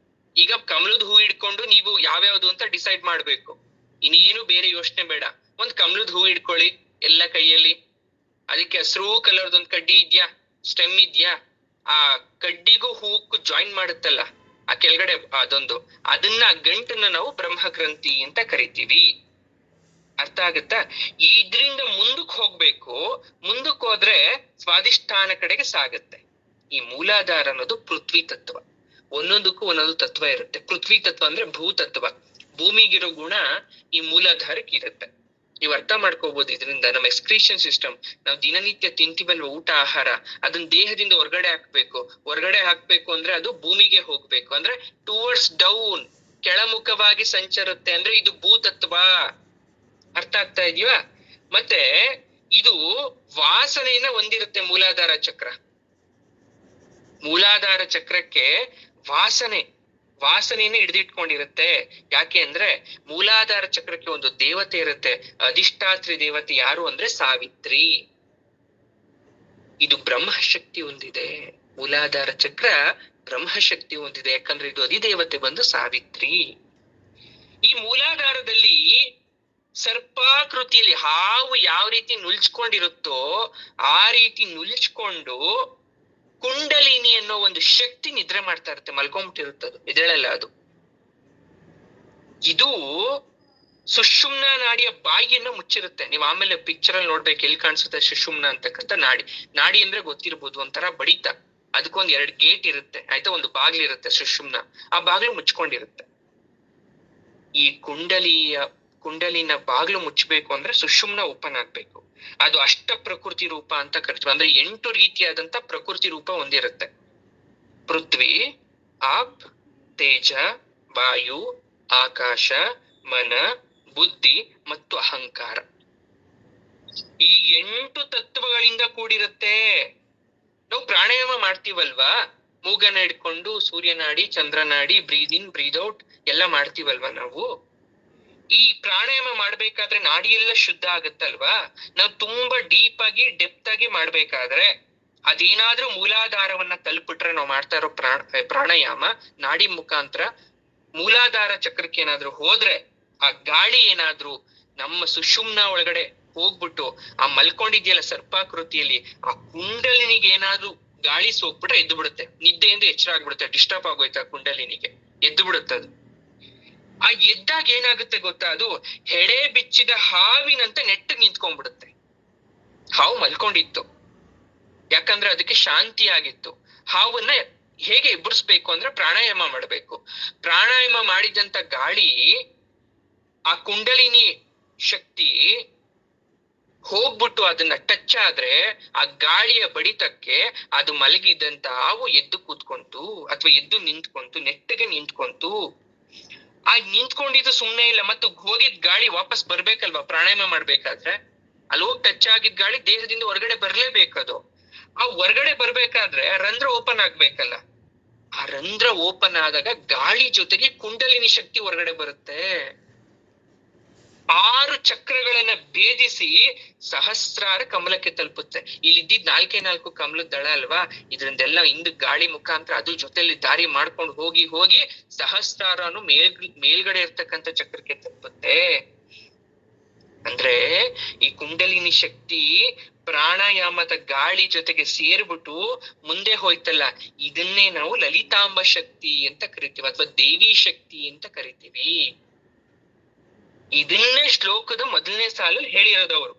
ಈಗ ಕಮಲದ ಹೂ ಇಟ್ಕೊಂಡು ನೀವು ಯಾವ್ಯಾವ್ದು ಅಂತ ಡಿಸೈಡ್ ಮಾಡ್ಬೇಕು, ಇನ್ನೇನು ಬೇರೆ ಯೋಚನೆ ಬೇಡ. ಒಂದ್ ಕಮಲದ ಹೂ ಇಟ್ಕೊಳ್ಳಿ ಎಲ್ಲ ಕೈಯಲ್ಲಿ, ಅದಕ್ಕೆ ಹಸಿರು ಕಲರ್ದೊಂದ್ ಕಡ್ಡಿ ಇದ್ಯಾ, ಸ್ಟೆಮ್ ಇದ್ಯಾ, ಆ ಕಡ್ಡಿಗೂ ಹೂಕ್ಕೂ ಜಾಯಿನ್ ಮಾಡುತ್ತಲ್ಲ ಆ ಕೆಳಗಡೆ ಅದೊಂದು, ಅದನ್ನ ಗಂಟನ್ನ ನಾವು ಬ್ರಹ್ಮಗ್ರಂಥಿ ಅಂತ ಕರಿತೀವಿ. ಅರ್ಥ ಆಗುತ್ತಾ? ಇದ್ರಿಂದ ಮುಂದಕ್ಕೆ ಹೋಗ್ಬೇಕು. ಮುಂದಕ್ಕೆ ಹೋದ್ರೆ ಸ್ವಾಧಿಷ್ಠಾನ ಕಡೆಗೆ ಸಾಗುತ್ತೆ. ಈ ಮೂಲಾಧಾರ ಅನ್ನೋದು ಪೃಥ್ವಿ ತತ್ವ. ಒಂದೊಂದಕ್ಕೂ ಒಂದೊಂದು ತತ್ವ ಇರುತ್ತೆ. ಪೃಥ್ವಿ ತತ್ವ ಅಂದ್ರೆ ಭೂತತ್ವ, ಭೂಮಿಗಿರೋ ಗುಣ ಈ ಮೂಲಾಧಾರಕ್ಕೆ ಇರುತ್ತೆ. ನೀವು ಅರ್ಥ ಮಾಡ್ಕೋಬಹುದು. ಇದರಿಂದ ನಮ್ಮ ಎಕ್ಸ್ಕ್ರೀಷನ್ ಸಿಸ್ಟಮ್, ನಾವು ದಿನನಿತ್ಯ ತಿಂತೀವಲ್ವ ಊಟ ಆಹಾರ, ಅದನ್ನ ದೇಹದಿಂದ ಹೊರಗಡೆ ಹಾಕ್ಬೇಕು ಅಂದ್ರೆ ಅದು ಭೂಮಿಗೆ ಹೋಗ್ಬೇಕು. ಅಂದ್ರೆ ಟುವರ್ಡ್ಸ್ ಡೌನ್, ಕೆಳಮುಖವಾಗಿ ಸಂಚರುತ್ತೆ. ಅಂದ್ರೆ ಇದು ಭೂತತ್ವ. ಅರ್ಥ ಆಗ್ತಾ ಇದೆಯಾ? ಮತ್ತೆ ಇದು ವಾಸನೆಯನ್ನ ಹೊಂದಿರುತ್ತೆ ಮೂಲಾಧಾರ ಚಕ್ರ. ಮೂಲಾಧಾರ ಚಕ್ರಕ್ಕೆ ವಾಸನೆಯನ್ನ ಹಿಡಿದಿಟ್ಕೊಂಡಿರುತ್ತೆ. ಯಾಕೆ ಅಂದ್ರೆ ಮೂಲಾಧಾರ ಚಕ್ರಕ್ಕೆ ಒಂದು ದೇವತೆ ಇರುತ್ತೆ, ಅಧಿಷ್ಠಾತ್ರಿ ದೇವತೆ. ಯಾರು ಅಂದ್ರೆ ಸಾವಿತ್ರಿ. ಇದು ಬ್ರಹ್ಮಶಕ್ತಿ ಹೊಂದಿದೆ. ಮೂಲಾಧಾರ ಚಕ್ರ ಬ್ರಹ್ಮಶಕ್ತಿ ಹೊಂದಿದೆ, ಯಾಕಂದ್ರೆ ಇದು ಅಧಿದೇವತೆ ಬಂದು ಸಾವಿತ್ರಿ. ಈ ಮೂಲಾಧಾರದಲ್ಲಿ ಸರ್ಪಾಕೃತಿಯಲ್ಲಿ ಹಾವು ಯಾವ ರೀತಿ ನುಲ್ಚ್ಕೊಂಡಿರುತ್ತೋ ಆ ರೀತಿ ನುಲ್ಚ್ಕೊಂಡು ಕುಂಡಲಿನಿ ಅನ್ನೋ ಒಂದು ಶಕ್ತಿ ನಿದ್ರೆ ಮಾಡ್ತಾ ಇರುತ್ತೆ. ಮಲ್ಕೊಂಡ್ಬಿಟ್ಟಿರುತ್ತದು, ಇದೆಲ್ಲ ಅದು. ಇದು ಸುಷುಮ್ನ ನಾಡಿಯ ಬಾಯಿಯನ್ನ ಮುಚ್ಚಿರುತ್ತೆ. ನೀವು ಆಮೇಲೆ ಪಿಕ್ಚರ್ ಅಲ್ಲಿ ನೋಡ್ಬೇಕು, ಎಲ್ಲಿ ಕಾಣಿಸುತ್ತೆ ಸುಷುಮ್ನ ಅಂತಕ್ಕಂಥ ನಾಡಿ. ನಾಡಿ ಅಂದ್ರೆ ಗೊತ್ತಿರ್ಬೋದು, ಒಂಥರ ಬಡಿತ. ಅದಕ್ಕೊಂದ್ 2 ಗೇಟ್ ಇರುತ್ತೆ ಆಯ್ತಾ, ಒಂದು ಬಾಗ್ಲು ಇರುತ್ತೆ ಸುಷುಮ್ನ, ಆ ಬಾಗ್ಲು ಮುಚ್ಕೊಂಡಿರುತ್ತೆ. ಈ ಕುಂಡಲಿನ ಬಾಗ್ಲು ಮುಚ್ಚಬೇಕು ಅಂದ್ರೆ ಸುಷುಮ್ನ ಓಪನ್ ಆಗ್ಬೇಕು. ಅದು ಅಷ್ಟ ಪ್ರಕೃತಿ ರೂಪ ಅಂತ ಕರಿತೀವಿ. ಅಂದ್ರೆ 8 ರೀತಿಯಾದಂತ ಪ್ರಕೃತಿ ರೂಪ ಹೊಂದಿರುತ್ತೆ. ಪೃಥ್ವಿ, ಆಪ್, ತೇಜ, ವಾಯು, ಆಕಾಶ, ಮನ, ಬುದ್ಧಿ ಮತ್ತು ಅಹಂಕಾರ. ಈ 8 ತತ್ವಗಳಿಂದ ಕೂಡಿರುತ್ತೆ. ನಾವು ಪ್ರಾಣಾಯಾಮ ಮಾಡ್ತೀವಲ್ವಾ, ಮೂಗನ ಹಿಡ್ಕೊಂಡು ಸೂರ್ಯನಾಡಿ, ಚಂದ್ರನಾಡಿ, ಬ್ರೀದ್ ಇನ್ ಬ್ರೀದ್ ಔಟ್ ಎಲ್ಲ ಮಾಡ್ತೀವಲ್ವಾ ನಾವು. ಈ ಪ್ರಾಣಾಯಾಮ ಮಾಡ್ಬೇಕಾದ್ರೆ ನಾಡಿ ಎಲ್ಲ ಶುದ್ಧ ಆಗುತ್ತಲ್ವಾ. ನಾವು ತುಂಬಾ ಡೀಪ್ ಆಗಿ ಡೆಪ್ತ್ ಆಗಿ ಮಾಡ್ಬೇಕಾದ್ರೆ ಅದೇನಾದ್ರೂ ಮೂಲಾಧಾರವನ್ನ ತಲುಪಿಟ್ರೆ, ನಾವು ಮಾಡ್ತಾ ಇರೋ ಪ್ರಾಣಾಯಾಮ ನಾಡಿ ಮುಖಾಂತರ ಮೂಲಾಧಾರ ಚಕ್ರಕ್ಕೆ ಏನಾದ್ರೂ ಹೋದ್ರೆ, ಆ ಗಾಳಿ ಏನಾದ್ರೂ ನಮ್ಮ ಸುಷುಮ್ನ ಒಳಗಡೆ ಹೋಗ್ಬಿಟ್ಟು ಆ ಮಲ್ಕೊಂಡಿದ್ಯಲ್ಲ ಸರ್ಪಾಕೃತಿಯಲ್ಲಿ, ಆ ಕುಂಡಲಿನಿಗೆ ಏನಾದ್ರೂ ಗಾಳಿ ಸೋಕ್ಬಿಟ್ರೆ ಎದ್ದು ಬಿಡುತ್ತೆ. ನಿದ್ದೆಯಿಂದ ಎಚ್ಚರ ಆಗ್ಬಿಡುತ್ತೆ, ಡಿಸ್ಟರ್ಬ್ ಆಗೋಯ್ತಾ ಕುಂಡಲಿನಿಗೆ, ಎದ್ದು ಬಿಡುತ್ತೆ ಅದು. ಆ ಎದ್ದಾಗ ಏನಾಗುತ್ತೆ ಗೊತ್ತಾ, ಅದು ಹೆಡೆ ಬಿಚ್ಚಿದ ಹಾವಿನಂತೆ ನೆಟ್ಟಗ್ ನಿಂತ್ಕೊಂಡ್ಬಿಡುತ್ತೆ. ಹಾವು ಮಲ್ಕೊಂಡಿತ್ತು, ಯಾಕಂದ್ರೆ ಅದಕ್ಕೆ ಶಾಂತಿ ಆಗಿತ್ತು. ಹಾವನ್ನ ಹೇಗೆ ಎಬ್ಬರಿಸ್ಬೇಕು ಅಂದ್ರೆ ಪ್ರಾಣಾಯಾಮ ಮಾಡ್ಬೇಕು. ಪ್ರಾಣಾಯಾಮ ಮಾಡಿದಂತ ಗಾಳಿ ಆ ಕುಂಡಲಿನಿ ಶಕ್ತಿ ಹೋಗ್ಬಿಟ್ಟು ಅದನ್ನ ಟಚ್ ಆದ್ರೆ, ಆ ಗಾಳಿಯ ಬಡಿತಕ್ಕೆ ಅದು ಮಲಗಿದಂತ ಹಾವು ಎದ್ದು ಕೂತ್ಕೊಂತು ಅಥವಾ ಎದ್ದು ನಿಂತ್ಕೊಂತು, ನೆಟ್ಟಗೆ ನಿಂತ್ಕೊಂತು. ಆ ನಿಂತ್ಕೊಂಡಿದ್ದು ಸುಮ್ನೆ ಇಲ್ಲ, ಮತ್ತು ಹೋಗಿದ್ ಗಾಳಿ ವಾಪಸ್ ಬರ್ಬೇಕಲ್ವಾ ಪ್ರಾಣಾಯಾಮ ಮಾಡ್ಬೇಕಾದ್ರೆ. ಅಲ್ಲಿ ಹೋಗಿ ಟಚ್ ಆಗಿದ್ ಗಾಳಿ ದೇಹದಿಂದ ಹೊರಗಡೆ ಬರ್ಲೇಬೇಕದು. ಆ ಹೊರಗಡೆ ಬರ್ಬೇಕಾದ್ರೆ ರಂಧ್ರ ಓಪನ್ ಆಗ್ಬೇಕಲ್ಲ. ಆ ರಂಧ್ರ ಓಪನ್ ಆದಾಗ ಗಾಳಿ ಜೊತೆಗೆ ಕುಂಡಲಿನಿ ಶಕ್ತಿ ಹೊರಗಡೆ ಬರುತ್ತೆ. 6 ಚಕ್ರಗಳನ್ನ ಭೇದಿಸಿ ಸಹಸ್ರಾರ ಕಮಲಕ್ಕೆ ತಲುಪುತ್ತೆ. ಇಲ್ಲಿ ಇದ್ದಿದ್ 4 ಕಮಲದ ದಳ ಅಲ್ವಾ, ಇದ್ರಿಂದೆಲ್ಲ ಹಿಂದ್ ಗಾಳಿ ಮುಖಾಂತರ ಅದು ಜೊತೆಲಿ ದಾರಿ ಮಾಡ್ಕೊಂಡು ಹೋಗಿ ಹೋಗಿ ಸಹಸ್ರಾರನು ಮೇಲ್ಗಡೆ ಇರ್ತಕ್ಕಂಥ ಚಕ್ರಕ್ಕೆ ತಲುಪುತ್ತೆ. ಅಂದ್ರೆ ಈ ಕುಂಡಲಿನಿ ಶಕ್ತಿ ಪ್ರಾಣಾಯಾಮದ ಗಾಳಿ ಜೊತೆಗೆ ಸೇರ್ಬಿಟ್ಟು ಮುಂದೆ ಹೋಯ್ತಲ್ಲ, ಇದನ್ನೇ ನಾವು ಲಲಿತಾಂಬ ಶಕ್ತಿ ಅಂತ ಕರಿತೀವಿ, ಅಥವಾ ದೇವಿ ಶಕ್ತಿ ಅಂತ ಕರಿತೀವಿ. ಇದನ್ನೇ ಶ್ಲೋಕದ ಮೊದಲನೇ ಸಾಲಲ್ಲಿ ಹೇಳಿರೋದವರು.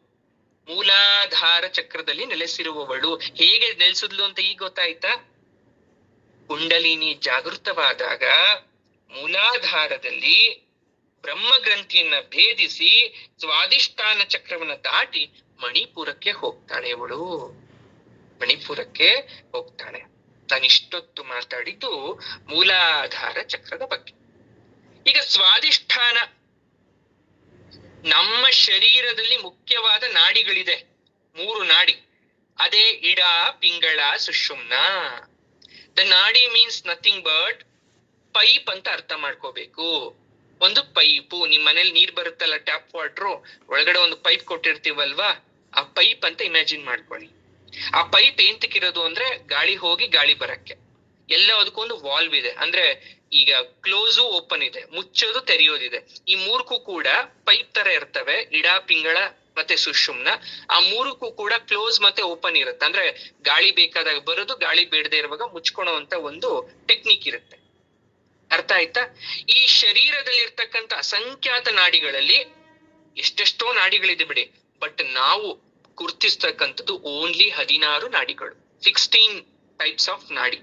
ಮೂಲಾಧಾರ ಚಕ್ರದಲ್ಲಿ ನೆಲೆಸಿರುವವಳು. ಹೇಗೆ ನೆಲೆಸಿದ್ಲು ಅಂತ ಈಗ ಗೊತ್ತಾಯ್ತಾ? ಕುಂಡಲಿನಿ ಜಾಗೃತವಾದಾಗ ಮೂಲಾಧಾರದಲ್ಲಿ ಬ್ರಹ್ಮ ಗ್ರಂಥಿಯನ್ನ ಭೇದಿಸಿ ಸ್ವಾಧಿಷ್ಠಾನ ಚಕ್ರವನ್ನ ದಾಟಿ ಮಣಿಪುರಕ್ಕೆ ಹೋಗ್ತಾಳೆ ಅವಳು. ಮಣಿಪುರಕ್ಕೆ ಹೋಗ್ತಾಳೆ. ನಾನಿಷ್ಟೊತ್ತು ಮಾತಾಡಿದ್ದು ಮೂಲಾಧಾರ ಚಕ್ರದ ಬಗ್ಗೆ. ಈಗ ಸ್ವಾಧಿಷ್ಠಾನ, ನಮ್ಮ ಶರೀರದಲ್ಲಿ ಮುಖ್ಯವಾದ ನಾಡಿಗಳಿದೆ, 3 ನಾಡಿ. ಅದೇ ಇಡ, ಪಿಂಗಳ, ಸುಷುಮ್ನ. ದ ನಾಡಿ ಮೀನ್ಸ್ ನಥಿಂಗ್ ಬಟ್ ಪೈಪ್ ಅಂತ ಅರ್ಥ ಮಾಡ್ಕೋಬೇಕು. ಒಂದು ಪೈಪು, ನಿಮ್ ಮನೇಲಿ ನೀರ್ ಬರುತ್ತಲ್ಲ ಟ್ಯಾಪ್ ವಾಟ್ರು, ಒಳಗಡೆ ಒಂದು ಪೈಪ್ ಕೊಟ್ಟಿರ್ತೀವಲ್ವಾ, ಆ ಪೈಪ್ ಅಂತ ಇಮ್ಯಾಜಿನ್ ಮಾಡ್ಕೊಳ್ಳಿ. ಆ ಪೈಪ್ ಏಂತಕ್ಕಿರೋದು ಅಂದ್ರೆ ಗಾಳಿ ಹೋಗಿ ಗಾಳಿ ಬರಕ್ಕೆ. ಎಲ್ಲ ಅದಕ್ಕೊಂದು ವಾಲ್ವ್ ಇದೆ, ಅಂದ್ರೆ ಈಗ ಕ್ಲೋಸು ಓಪನ್ ಇದೆ, ಮುಚ್ಚೋದು ತೆರೆಯೋದಿದೆ. ಈ 3ಕ್ಕೂ ಕೂಡ ಪೈಪ್ ತರ ಇರ್ತವೆ, ಇಡ, ಪಿಂಗಳ ಮತ್ತೆ ಸುಷುಮ್ನ. ಆ 3ಕ್ಕೂ ಕೂಡ ಕ್ಲೋಸ್ ಮತ್ತೆ ಓಪನ್ ಇರುತ್ತೆ. ಅಂದ್ರೆ ಗಾಳಿ ಬೇಕಾದಾಗ ಬರೋದು, ಗಾಳಿ ಬೇಡದೆ ಇರುವಾಗ ಮುಚ್ಕೊಳ್ಳುವಂತ ಒಂದು ಟೆಕ್ನಿಕ್ ಇರುತ್ತೆ. ಅರ್ಥ ಆಯ್ತಾ? ಈ ಶರೀರದಲ್ಲಿ ಇರ್ತಕ್ಕಂಥ ಅಸಂಖ್ಯಾತ ನಾಡಿಗಳಲ್ಲಿ ಎಷ್ಟೆಷ್ಟೋ ನಾಡಿಗಳಿದೆ ಬಿಡಿ, ಬಟ್ ನಾವು ಗುರ್ತಿಸ್ತಕ್ಕಂಥದ್ದು ಓನ್ಲಿ 16 ನಾಡಿಗಳು, 16 ಟೈಪ್ಸ್ ಆಫ್ ನಾಡಿ.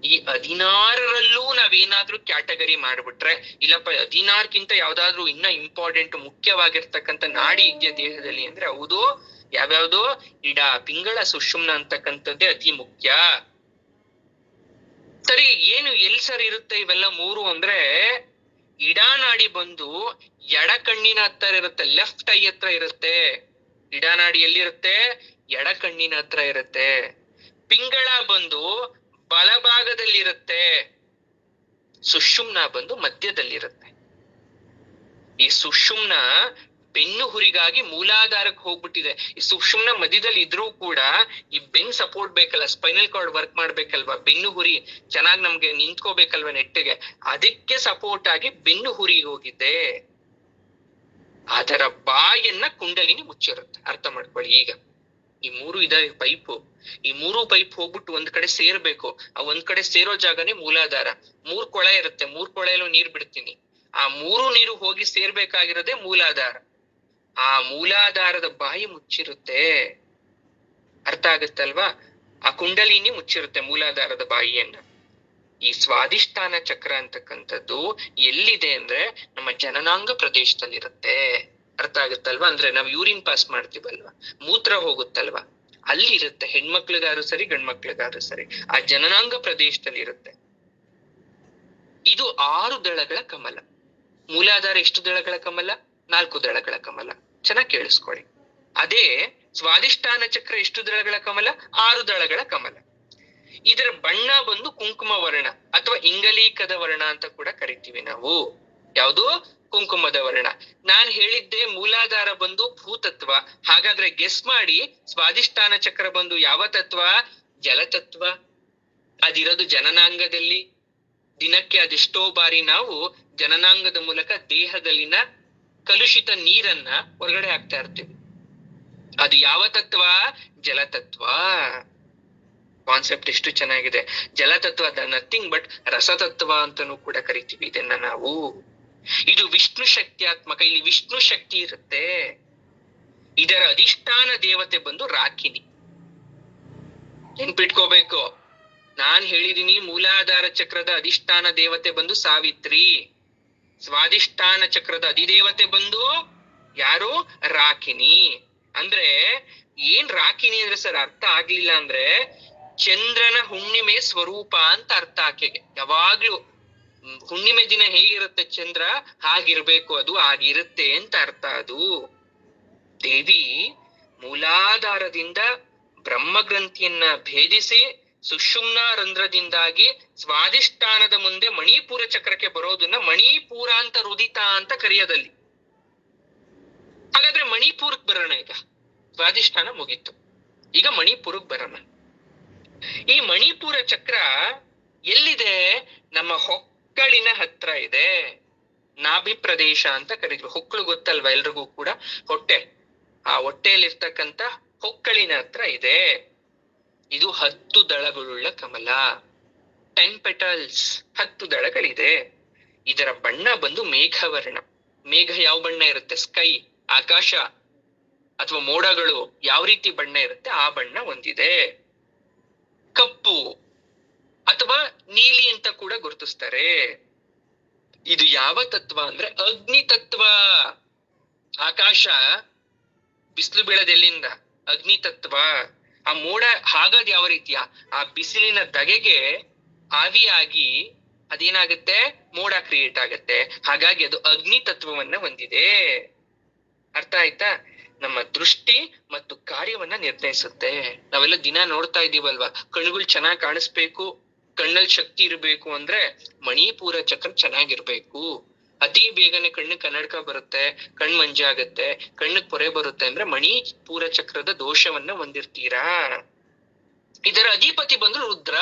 ಈ 16ರಲ್ಲೂ ನಾವೇನಾದ್ರೂ ಕ್ಯಾಟಗರಿ ಮಾಡ್ಬಿಟ್ರೆ, ಇಲ್ಲಪ್ಪ 16ಕ್ಕಿಂತ ಯಾವ್ದಾದ್ರು ಇನ್ನ ಇಂಪಾರ್ಟೆಂಟ್ ಮುಖ್ಯವಾಗಿರ್ತಕ್ಕಂಥ ನಾಡಿ ಇದೆಯಾ ದೇಹದಲ್ಲಿ ಅಂದ್ರೆ, ಹೌದು. ಯಾವ್ಯಾವ್ದು? ಇಡ, ಪಿಂಗಳ, ಸುಷುಮ್ನ ಅಂತಕ್ಕಂಥದ್ದೇ ಅತಿ ಮುಖ್ಯ. ಸರಿ, ಏನು ಎಲ್ ಸರ್ ಇರುತ್ತೆ ಇವೆಲ್ಲ 3 ಅಂದ್ರೆ, ಇಡ ನಾಡಿ ಬಂದು ಎಡ ಕಣ್ಣಿನ ಹತ್ರ ಇರುತ್ತೆ, ಲೆಫ್ಟ್ ಐ ಹತ್ರ ಇರುತ್ತೆ. ಇಡ ನಾಡಿ ಎಲ್ಲಿರುತ್ತೆ? ಎಡ ಕಣ್ಣಿನ ಹತ್ರ ಇರುತ್ತೆ. ಪಿಂಗಳ ಬಂದು ಬಲಭಾಗದಲ್ಲಿರುತ್ತೆ. ಸುಷುಮ್ನ ಬಂದು ಮಧ್ಯದಲ್ಲಿರುತ್ತೆ. ಈ ಸುಷುಮ್ನ ಬೆನ್ನು ಹುರಿಗಾಗಿ ಮೂಲಾಧಾರಕ್ಕೆ ಹೋಗ್ಬಿಟ್ಟಿದೆ. ಈ ಸುಷುಮ್ನ ಮಧ್ಯದಲ್ಲಿ ಇದ್ರೂ ಕೂಡ ಈ ಬೆನ್ ಸಪೋರ್ಟ್ ಬೇಕಲ್ಲ, ಸ್ಪೈನಲ್ ಕಾರ್ಡ್ ವರ್ಕ್ ಮಾಡ್ಬೇಕಲ್ವಾ, ಬೆನ್ನು ಹುರಿ ಚೆನ್ನಾಗಿ ನಮ್ಗೆ ನಿಂತ್ಕೋಬೇಕಲ್ವಾ ನೆಟ್ಟಿಗೆ, ಅದಕ್ಕೆ ಸಪೋರ್ಟ್ ಆಗಿ ಬೆನ್ನು ಹುರಿ ಹೋಗಿದೆ. ಅದರ ಬಾಯನ್ನ ಕುಂಡಲಿನಿ ಮುಚ್ಚಿರುತ್ತೆ. ಅರ್ಥ ಮಾಡ್ಕೊಳ್ಳಿ. ಈಗ ಈ 3 ಇದಾವೆ ಪೈಪು, ಈ 3 ಪೈಪ್ ಹೋಗ್ಬಿಟ್ಟು ಒಂದ್ ಕಡೆ ಸೇರ್ಬೇಕು. ಆ ಒಂದ್ ಕಡೆ ಸೇರೋ ಜಾಗನೇ ಮೂಲಾಧಾರ. 3 ಕೊಳೆ ಇರುತ್ತೆ, 3 ಕೊಳೆಯಲ್ಲೂ ನೀರ್ ಬಿಡ್ತೀನಿ. ಆ ಮೂರು ನೀರು ಹೋಗಿ ಸೇರ್ಬೇಕಾಗಿರೋದೇ ಮೂಲಾಧಾರ. ಆ ಮೂಲಾಧಾರದ ಬಾಯಿ ಮುಚ್ಚಿರುತ್ತೆ. ಅರ್ಥ ಆಗುತ್ತಲ್ವಾ? ಆ ಕುಂಡಲಿನಿ ಮುಚ್ಚಿರುತ್ತೆ ಮೂಲಾಧಾರದ ಬಾಯಿಯನ್ನ. ಈ ಸ್ವಾದಿಷ್ಠಾನ ಚಕ್ರ ಅಂತಕ್ಕಂಥದ್ದು ಎಲ್ಲಿದೆ ಅಂದ್ರೆ ನಮ್ಮ ಜನನಾಂಗ ಪ್ರದೇಶದಲ್ಲಿರುತ್ತೆ. ಅರ್ಥ ಆಗುತ್ತಲ್ವಾ? ಅಂದ್ರೆ ನಾವು ಯೂರಿನ್ ಪಾಸ್ ಮಾಡ್ತೀವಲ್ವಾ, ಮೂತ್ರ ಹೋಗುತ್ತಲ್ವಾ, ಅಲ್ಲಿ ಇರುತ್ತೆ. ಹೆಣ್ಮಕ್ಳಿಗಾರು ಸರಿ ಗಂಡ್ಮಕ್ಳಿಗಾರು ಸರಿ ಆ ಜನನಾಂಗ ಪ್ರದೇಶದಲ್ಲಿ ಇರುತ್ತೆ. ಇದು 6 ದಳಗಳ ಕಮಲ. ಮೂಲಾಧಾರ ಎಷ್ಟು ದಳಗಳ ಕಮಲ? 4 ದಳಗಳ ಕಮಲ. ಚೆನ್ನಾಗಿ ಕೇಳಿಸ್ಕೊಳ್ಳಿ. ಅದೇ ಸ್ವಾದಿಷ್ಠಾನ ಚಕ್ರ ಎಷ್ಟು ದಳಗಳ ಕಮಲ? 6 ದಳಗಳ ಕಮಲ. ಇದರ ಬಣ್ಣ ಬಂದು ಕುಂಕುಮ ವರ್ಣ ಅಥವಾ ಇಂಗಲೀಕದ ವರ್ಣ ಅಂತ ಕೂಡ ಕರಿತೀವಿ ನಾವು. ಯಾವುದು? ಕುಂಕುಮದ ವರ್ಣ. ನಾನ್ ಹೇಳಿದ್ದೆ ಮೂಲಾಧಾರ ಬಂದು ಭೂತತ್ವ. ಹಾಗಾದ್ರೆ ಗೆಸ್ ಮಾಡಿ, ಸ್ವಾದಿಷ್ಠಾನ ಚಕ್ರ ಬಂದು ಯಾವ ತತ್ವ? ಜಲತತ್ವ. ಅದಿರೋದು ಜನನಾಂಗದಲ್ಲಿ. ದಿನಕ್ಕೆ ಅದೆಷ್ಟೋ ಬಾರಿ ನಾವು ಜನನಾಂಗದ ಮೂಲಕ ದೇಹದಲ್ಲಿನ ಕಲುಷಿತ ನೀರನ್ನ ಹೊರಗಡೆ ಹಾಕ್ತಾ ಇರ್ತೀವಿ. ಅದು ಯಾವ ತತ್ವ? ಜಲತತ್ವ. ಕಾನ್ಸೆಪ್ಟ್ ಎಷ್ಟು ಚೆನ್ನಾಗಿದೆ. ಜಲತತ್ವ ನಥಿಂಗ್ ಬಟ್ ರಸತತ್ವ ಅಂತಾನೂ ಕೂಡ ಕರಿತೀವಿ ಇದನ್ನ ನಾವು. ಇದು ವಿಷ್ಣು ಶಕ್ತಿಯಾತ್ಮಕ. ಇಲ್ಲಿ ವಿಷ್ಣು ಶಕ್ತಿ ಇರುತ್ತೆ. ಇದರ ಅಧಿಷ್ಠಾನ ದೇವತೆ ಬಂದು ರಾಕಿನಿ. ನೆನ್ಪಿಟ್ಕೋಬೇಕು. ನಾನ್ ಹೇಳಿದೀನಿ ಮೂಲಾಧಾರ ಚಕ್ರದ ಅಧಿಷ್ಠಾನ ದೇವತೆ ಬಂದು ಸಾವಿತ್ರಿ. ಸ್ವಾದಿಷ್ಠಾನ ಚಕ್ರದ ಅಧಿದೇವತೆ ಬಂದು ಯಾರು? ರಾಕಿನಿ. ಅಂದ್ರೆ ಏನ್ ರಾಕಿನಿ ಅಂದ್ರೆ ಸರ್ ಅರ್ಥ ಆಗ್ಲಿಲ್ಲ ಅಂದ್ರೆ ಚಂದ್ರನ ಹುಣ್ಣಿಮೆ ಸ್ವರೂಪ ಅಂತ ಅರ್ಥ. ಆಕೆಗೆ ಯಾವಾಗ್ಲೂ ಹುಣ್ಣಿಮೆ ದಿನ ಹೇಗಿರುತ್ತೆ ಚಂದ್ರ, ಹಾಗಿರ್ಬೇಕು, ಅದು ಆಗಿರುತ್ತೆ ಅಂತ ಅರ್ಥ. ಅದು ದೇವಿ ಮೂಲಾಧಾರದಿಂದ ಬ್ರಹ್ಮಗ್ರಂಥಿಯನ್ನ ಭೇದಿಸಿ ಸುಷುಮ್ನ ರಂಧ್ರದಿಂದಾಗಿ ಸ್ವಾದಿಷ್ಠಾನದ ಮುಂದೆ ಮಣಿಪುರ ಚಕ್ರಕ್ಕೆ ಬರೋದನ್ನ ಮಣಿಪುರ ಅಂತ ರುದಿತ ಅಂತ ಕರೆಯೋದಲ್ಲಿ. ಹಾಗಾದ್ರೆ ಮಣಿಪುರಕ್ಕೆ ಬರೋಣ. ಈಗ ಸ್ವಾದಿಷ್ಠಾನ ಮುಗೀತು, ಈಗ ಮಣಿಪುರಕ್ಕೆ ಬರೋಣ. ಈ ಮಣಿಪುರ ಚಕ್ರ ಎಲ್ಲಿದೆ? ನಮ್ಮ ಹೊಕ್ಕಳಿನ ಹತ್ರ ಇದೆ. ನಾಭಿ ಪ್ರದೇಶ ಅಂತ ಕರೀತೀವಿ. ಹೊಕ್ಕಳು ಗೊತ್ತಲ್ವಾ ಎಲ್ರಿಗೂ ಕೂಡ? ಹೊಟ್ಟೆ. ಆ ಹೊಟ್ಟೆಯಲ್ಲಿರ್ತಕ್ಕಂಥ ಹೊಕ್ಕಳಿನ ಹತ್ರ ಇದೆ. ಇದು 10 ದಳಗಳುಳ್ಳ ಕಮಲ. 10 ಪೆಟಲ್ಸ್, 10 ದಳಗಳಿದೆ. ಇದರ ಬಣ್ಣ ಬಂದು ಮೇಘವರ್ಣ. ಮೇಘ ಯಾವ ಬಣ್ಣ ಇರುತ್ತೆ? ಸ್ಕೈ, ಆಕಾಶ ಅಥವಾ ಮೋಡಗಳು ಯಾವ ರೀತಿ ಬಣ್ಣ ಇರುತ್ತೆ ಆ ಬಣ್ಣ ಹೊಂದಿದೆ. ಕಪ್ಪು ಅಥವಾ ನೀಲಿ ಅಂತ ಕೂಡ ಗುರುತಿಸ್ತಾರೆ. ಇದು ಯಾವ ತತ್ವ ಅಂದ್ರೆ ಅಗ್ನಿ ತತ್ವ. ಆಕಾಶ ಬಿಸಿಲು ಬೀಳದೆಲ್ಲಿಂದ? ಅಗ್ನಿ ತತ್ವ. ಆ ಮೋಡ ಹಾಗಾದ್ ಯಾವ ರೀತಿಯ? ಆ ಬಿಸಿಲಿನ ಧಗೆಗೆ ಆವಿಯಾಗಿ ಅದೇನಾಗುತ್ತೆ? ಮೋಡ ಕ್ರಿಯೇಟ್ ಆಗತ್ತೆ. ಹಾಗಾಗಿ ಅದು ಅಗ್ನಿ ತತ್ವವನ್ನ ಹೊಂದಿದೆ. ಅರ್ಥ ಆಯ್ತಾ? ನಮ್ಮ ದೃಷ್ಟಿ ಮತ್ತು ಕಾರ್ಯವನ್ನ ನಿರ್ಣಯಿಸುತ್ತೆ. ನಾವೆಲ್ಲ ದಿನ ನೋಡ್ತಾ ಇದೀವಲ್ವಾ, ಕಣ್ಣುಗಳು ಚೆನ್ನಾಗಿ ಕಾಣಿಸ್ಬೇಕು, ಕಣ್ಣಲ್ಲಿ ಶಕ್ತಿ ಇರ್ಬೇಕು ಅಂದ್ರೆ ಮಣಿಪುರ ಚಕ್ರ ಚೆನ್ನಾಗಿರ್ಬೇಕು. ಅತಿ ಬೇಗನೆ ಕಣ್ಣು ಕನ್ನಡಕ ಬರುತ್ತೆ, ಕಣ್ಣು ಮಂಜಾಗತ್ತೆ, ಕಣ್ಣಿಗೆ ಪೊರೆ ಬರುತ್ತೆ ಅಂದ್ರೆ ಮಣಿಪುರ ಚಕ್ರದ ದೋಷವನ್ನ ಹೊಂದಿರ್ತೀರಾ. ಇದರ ಅಧಿಪತಿ ಬಂದು ರುದ್ರ.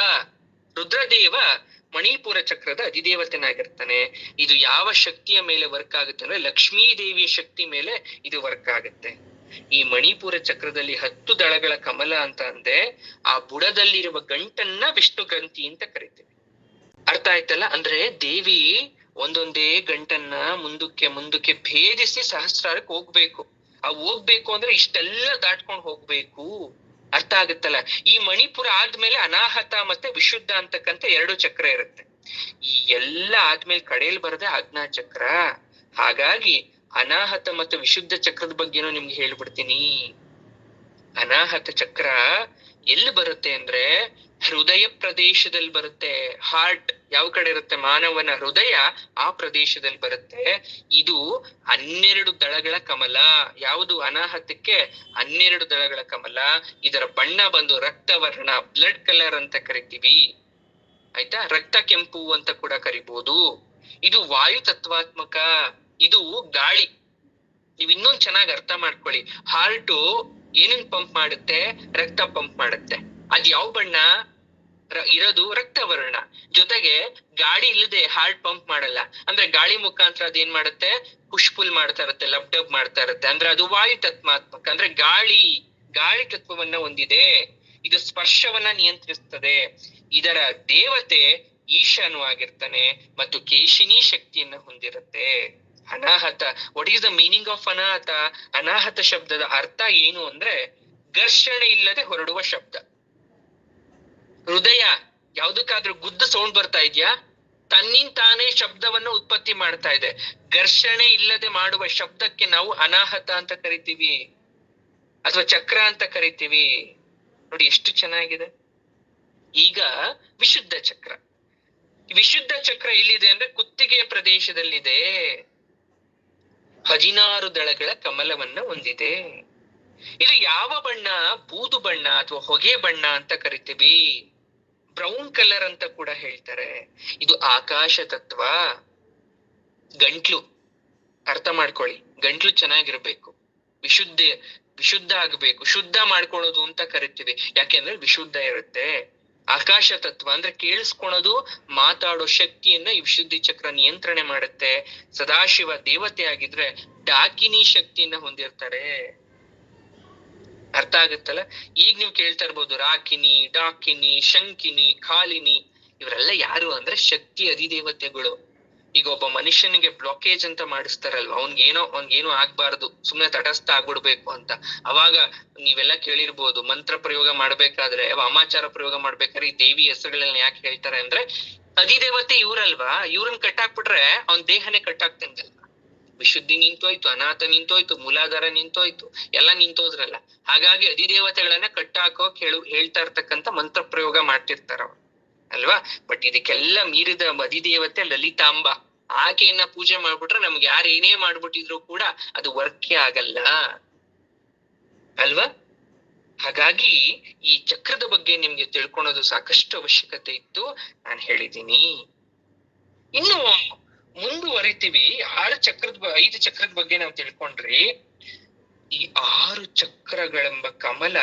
ರುದ್ರದೇವ ಮಣಿಪುರ ಚಕ್ರದ ಅಧಿದೇವತೆನಾಗಿರ್ತಾನೆ. ಇದು ಯಾವ ಶಕ್ತಿಯ ಮೇಲೆ ವರ್ಕ್ ಆಗುತ್ತೆ ಅಂದ್ರೆ ಲಕ್ಷ್ಮೀ ದೇವಿಯ ಶಕ್ತಿ ಮೇಲೆ ಇದು ವರ್ಕ್ ಆಗುತ್ತೆ. ಈ ಮಣಿಪುರ ಚಕ್ರದಲ್ಲಿ 10 ದಳಗಳ ಕಮಲ ಅಂತ ಅಂದೆ, ಆ ಬುಡದಲ್ಲಿರುವ ಗಂಟನ್ನ ವಿಷ್ಣು ಗ್ರಂಥಿ ಅಂತ ಕರಿತೀವಿ. ಅರ್ಥ ಆಯ್ತಲ್ಲ? ಅಂದ್ರೆ ದೇವಿ ಒಂದೊಂದೇ ಗಂಟನ್ನ ಮುಂದಕ್ಕೆ ಮುಂದಕ್ಕೆ ಭೇದಿಸಿ ಸಹಸ್ರಾರಕ್ಕೆ ಹೋಗ್ಬೇಕು. ಆ ಹೋಗ್ಬೇಕು ಅಂದ್ರೆ ಇಷ್ಟೆಲ್ಲ ದಾಟ್ಕೊಂಡು ಹೋಗ್ಬೇಕು. ಅರ್ಥ ಆಗುತ್ತಲ್ಲ? ಈ ಮಣಿಪುರ ಆದ್ಮೇಲೆ ಅನಾಹತ ಮತ್ತೆ ವಿಶುದ್ಧ ಅಂತಕ್ಕಂಥ 2 ಚಕ್ರ ಇರುತ್ತೆ. ಈ ಎಲ್ಲ ಆದ್ಮೇಲೆ ಕಡೆಯಲ್ಲಿ ಬರದೆ ಆಜ್ಞಾ ಚಕ್ರ. ಹಾಗಾಗಿ ಅನಾಹತ ಮತ್ತು ವಿಶುದ್ಧ ಚಕ್ರದ ಬಗ್ಗೆನೂ ನಿಮ್ಗೆ ಹೇಳ್ಬಿಡ್ತೀನಿ. ಅನಾಹತ ಚಕ್ರ ಎಲ್ಲಿ ಬರುತ್ತೆ ಅಂದ್ರೆ ಹೃದಯ ಪ್ರದೇಶದಲ್ಲಿ ಬರುತ್ತೆ. ಹಾರ್ಟ್ ಯಾವ ಕಡೆ ಇರುತ್ತೆ? ಮಾನವನ ಹೃದಯ ಆ ಪ್ರದೇಶದಲ್ಲಿ ಬರುತ್ತೆ. ಇದು 12 ದಳಗಳ ಕಮಲ. ಯಾವುದು? ಅನಾಹತಕ್ಕೆ 12 ದಳಗಳ ಕಮಲ. ಇದರ ಬಣ್ಣ ಬಂದು ರಕ್ತವರ್ಣ, ಬ್ಲಡ್ ಕಲರ್ ಅಂತ ಕರಿತೀವಿ. ಆಯ್ತಾ? ರಕ್ತ ಕೆಂಪು ಅಂತ ಕೂಡ ಕರಿಬಹುದು. ಇದು ವಾಯು ತತ್ವಾತ್ಮಕ. ಇದು ಗಾಳಿ. ನೀವ್ ಇನ್ನೊಂದ್ ಚೆನ್ನಾಗಿ ಅರ್ಥ ಮಾಡ್ಕೊಳ್ಳಿ. ಹಾರ್ಟು ಏನನ್ ಪಂಪ್ ಮಾಡುತ್ತೆ? ರಕ್ತ ಪಂಪ್ ಮಾಡುತ್ತೆ. ಅದ್ ಯಾವ ಬಣ್ಣ ಇರೋದು? ರಕ್ತವರ್ಣ. ಜೊತೆಗೆ ಗಾಳಿ ಇಲ್ಲದೆ ಹಾರ್ಟ್ ಪಂಪ್ ಮಾಡಲ್ಲ. ಅಂದ್ರೆ ಗಾಳಿ ಮುಖಾಂತರ ಅದೇನ್ ಮಾಡುತ್ತೆ? ಪುಷ್ ಪುಲ್ ಮಾಡ್ತಾ ಇರುತ್ತೆ, ಲಬ್ ಡಬ್ ಮಾಡ್ತಾ ಇರುತ್ತೆ. ಅಂದ್ರೆ ಅದು ವಾಯು ತತ್ವಾತ್ಮಕ. ಅಂದ್ರೆ ಗಾಳಿ ತತ್ವವನ್ನ ಹೊಂದಿದೆ. ಇದು ಸ್ಪರ್ಶವನ್ನ ನಿಯಂತ್ರಿಸ್ತದೆ. ಇದರ ದೇವತೆ ಈಶಾನು ಆಗಿರ್ತಾನೆ ಮತ್ತು ಕೇಶಿನಿ ಶಕ್ತಿಯನ್ನ ಹೊಂದಿರುತ್ತೆ. ಅನಾಹತ, what is the meaning of ಅನಾಹತ? ಅನಾಹತ ಶಬ್ದದ ಅರ್ಥ ಏನು ಅಂದ್ರೆ ಘರ್ಷಣೆ ಇಲ್ಲದೆ ಹೊರಡುವ ಶಬ್ದ. ಹೃದಯ ಯಾವ್ದಕ್ಕಾದ್ರೂ ಗುದ್ದು ಸೌಂಡ್ ಬರ್ತಾ ಇದ್ಯಾ? ತನ್ನಿಂತಾನೇ ಶಬ್ದವನ್ನ ಉತ್ಪತ್ತಿ ಮಾಡ್ತಾ ಇದೆ. ಘರ್ಷಣೆ ಇಲ್ಲದೆ ಮಾಡುವ ಶಬ್ದಕ್ಕೆ ನಾವು ಅನಾಹತ ಅಂತ ಕರಿತೀವಿ, ಅಥವಾ ಚಕ್ರ ಅಂತ ಕರಿತೀವಿ. ನೋಡಿ ಎಷ್ಟು ಚೆನ್ನಾಗಿದೆ. ಈಗ ವಿಶುದ್ಧ ಚಕ್ರ. ವಿಶುದ್ಧ ಚಕ್ರ ಎಲ್ಲಿದೆ ಅಂದ್ರೆ ಕುತ್ತಿಗೆಯ ಪ್ರದೇಶದಲ್ಲಿದೆ. 16 ದಳಗಳ ಕಮಲವನ್ನ ಹೊಂದಿದೆ. ಇದು ಯಾವ ಬಣ್ಣ? ಬೂದು ಬಣ್ಣ ಅಥವಾ ಹೊಗೆ ಬಣ್ಣ ಅಂತ ಕರಿತೀವಿ. ಬ್ರೌನ್ ಕಲರ್ ಅಂತ ಕೂಡ ಹೇಳ್ತಾರೆ. ಇದು ಆಕಾಶ ತತ್ವ. ಗಂಟ್ಲು ಅರ್ಥ ಮಾಡ್ಕೊಳ್ಳಿ, ಗಂಟ್ಲು ಚೆನ್ನಾಗಿರ್ಬೇಕು, ವಿಶುದ್ಧ ಆಗ್ಬೇಕು. ಶುದ್ಧ ಮಾಡ್ಕೊಳ್ಳೋದು ಅಂತ ಕರಿತೀವಿ, ಯಾಕೆಂದ್ರೆ ವಿಶುದ್ಧ ಇರುತ್ತೆ. ಆಕಾಶ ತತ್ವ ಅಂದ್ರೆ ಕೇಳಿಸ್ಕೊಳೋದು, ಮಾತಾಡೋ ಶಕ್ತಿಯನ್ನ ಈ ವಿಶುದ್ಧಿ ಚಕ್ರ ನಿಯಂತ್ರಣೆ ಮಾಡುತ್ತೆ. ಸದಾಶಿವ ದೇವತೆ ಆಗಿದ್ರೆ ಡಾಕಿನಿ ಶಕ್ತಿಯನ್ನ ಹೊಂದಿರ್ತಾರೆ. ಅರ್ಥ ಆಗುತ್ತಲ್ಲ? ಈಗ ನೀವು ಕೇಳ್ತಾ ಇರ್ಬೋದು, ರಾಕಿನಿ, ಡಾಕಿನಿ, ಶಂಕಿನಿ, ಕಾಲಿನಿ ಇವರೆಲ್ಲ ಯಾರು ಅಂದ್ರೆ ಶಕ್ತಿ ಅಧಿದೇವತೆಗಳು. ಈಗ ಒಬ್ಬ ಮನುಷ್ಯನಿಗೆ ಬ್ಲಾಕೇಜ್ ಅಂತ ಮಾಡಿಸ್ತಾರಲ್ವಾ, ಅವ್ನ್ಗೇನೋ ಆಗ್ಬಾರ್ದು, ಸುಮ್ನೆ ತಟಸ್ಥ ಆಗ್ಬಿಡ್ಬೇಕು ಅಂತ. ಅವಾಗ ನೀವೆಲ್ಲ ಕೇಳಿರ್ಬೋದು, ಮಂತ್ರ ಪ್ರಯೋಗ ಮಾಡ್ಬೇಕಾದ್ರೆ, ವಾಮಾಚಾರ ಪ್ರಯೋಗ ಮಾಡ್ಬೇಕಾದ್ರೆ ಈ ದೇವಿ ಹೆಸರುಗಳನ್ನ ಯಾಕೆ ಹೇಳ್ತಾರೆ ಅಂದ್ರೆ ಅಧಿದೇವತೆ ಇವ್ರಲ್ವಾ, ಇವ್ರನ್ನ ಕಟ್ಟಾಕ್ಬಿಟ್ರೆ ಅವ್ನ್ ದೇಹನೇ ಕಟ್ಟಾಕ್ತಂಗಲ್ಲ. ವಿಶುದ್ಧಿ ನಿಂತೋಯ್ತು, ಅನಾಥ ನಿಂತೋಯ್ತು, ಮೂಲಾಧಾರ ನಿಂತೋಯ್ತು, ಎಲ್ಲ ನಿಂತೋದ್ರಲ್ಲ. ಹಾಗಾಗಿ ಅಧಿದೇವತೆಗಳನ್ನ ಕಟ್ಟಾಕೋ ಹೇಳ್ತಾ ಇರ್ತಕ್ಕಂಥ ಮಂತ್ರ ಪ್ರಯೋಗ ಮಾಡ್ತಿರ್ತಾರ ಅವ್ರು ಅಲ್ವಾ. ಬಟ್ ಇದಕ್ಕೆಲ್ಲ ಮೀರಿದ ಅಧಿದೇವತೆ ಲಲಿತಾಂಬ. ಆಕೆಯನ್ನ ಪೂಜೆ ಮಾಡ್ಬಿಟ್ರೆ ನಮ್ಗೆ ಯಾರು ಏನೇ ಮಾಡ್ಬಿಟ್ಟಿದ್ರು ಕೂಡ ಅದು ವರ್ಕೆ ಆಗಲ್ಲ ಅಲ್ವಾ. ಹಾಗಾಗಿ ಈ ಚಕ್ರದ ಬಗ್ಗೆ ನಿಮ್ಗೆ ತಿಳ್ಕೊಳೋದು ಸಾಕಷ್ಟು ಅವಶ್ಯಕತೆ ಇತ್ತು, ನಾನು ಹೇಳಿದ್ದೀನಿ. ಇನ್ನು ಮುಂದುವರಿತೀವಿ. 5 ಚಕ್ರದ ಬಗ್ಗೆ ನಾವು ತಿಳ್ಕೊಂಡ್ರಿ. ಈ 6 ಚಕ್ರಗಳೆಂಬ ಕಮಲ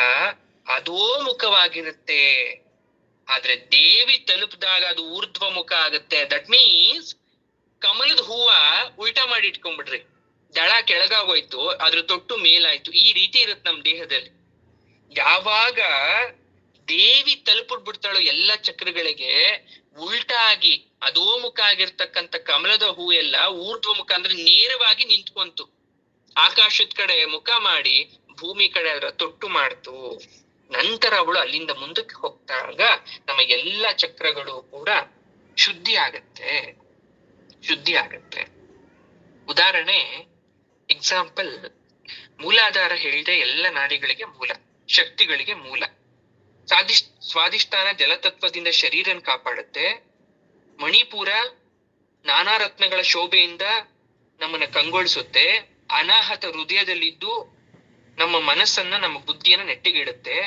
ಅಧೋಮುಖವಾಗಿರುತ್ತೆ, ಆದ್ರೆ ದೇವಿ ತಲುಪಿದಾಗ ಅದು ಊರ್ಧ್ವ ಮುಖ ಆಗುತ್ತೆ. ದಟ್ ಮೀನ್ಸ್ ಕಮಲದ ಹೂವ ಉಲ್ಟಾ ಮಾಡಿ ಇಟ್ಕೊಂಡ್ಬಿಡ್ರಿ, ದಳ ಕೆಳಗಾಗೋಯ್ತು, ಅದ್ರ ತೊಟ್ಟು ಮೇಲಾಯ್ತು. ಈ ರೀತಿ ಇರುತ್ತೆ ನಮ್ ದೇಹದಲ್ಲಿ. ಯಾವಾಗ ದೇವಿ ತಲುಪಿಡ್ಬಿಡ್ತಾಳೋ ಎಲ್ಲ ಚಕ್ರಗಳಿಗೆ, ಉಲ್ಟಾ ಆಗಿ ಅಧೋಮುಖ ಆಗಿರ್ತಕ್ಕಂಥ ಕಮಲದ ಹೂ ಎಲ್ಲ ಊರ್ಧ್ವ ಮುಖ ಅಂದ್ರೆ ನೇರವಾಗಿ ನಿಂತ್ಕೊಂತು, ಆಕಾಶದ ಕಡೆ ಮುಖ ಮಾಡಿ ಭೂಮಿ ಕಡೆ ಅದರ ತೊಟ್ಟು ಮಾಡ್ತು. ನಂತರ ಅವಳು ಅಲ್ಲಿಂದ ಮುಂದಕ್ಕೆ ಹೋಗ್ತಾಗ ನಮ್ಮ ಎಲ್ಲ ಚಕ್ರಗಳು ಕೂಡ ಶುದ್ಧಿ ಆಗತ್ತೆ. ಉದಾಹರಣೆ, ಎಕ್ಸಾಂಪಲ್, ಮೂಲಾಧಾರ ಹೇಳಿದೆ ಎಲ್ಲ ನಾಡಿಗಳಿಗೆ ಮೂಲ, ಶಕ್ತಿಗಳಿಗೆ ಮೂಲ. ಸ್ವಾದಿಷ್ಠಾನ ಜಲತತ್ವದಿಂದ ಶರೀರನ್ ಕಾಪಾಡುತ್ತೆ. ಮಣಿಪುರ ನಾನಾ ರತ್ನಗಳ ಶೋಭೆಯಿಂದ ನಮ್ಮನ್ನ ಕಂಗೊಳಿಸುತ್ತೆ. ಅನಾಹತ ಹೃದಯದಲ್ಲಿದ್ದು ನಮ್ಮ ಮನಸ್ಸನ್ನ, ನಮ್ಮ ಬುದ್ಧಿಯನ್ನ ನೆಟ್ಟಿಗಿಡುತ್ತೆ.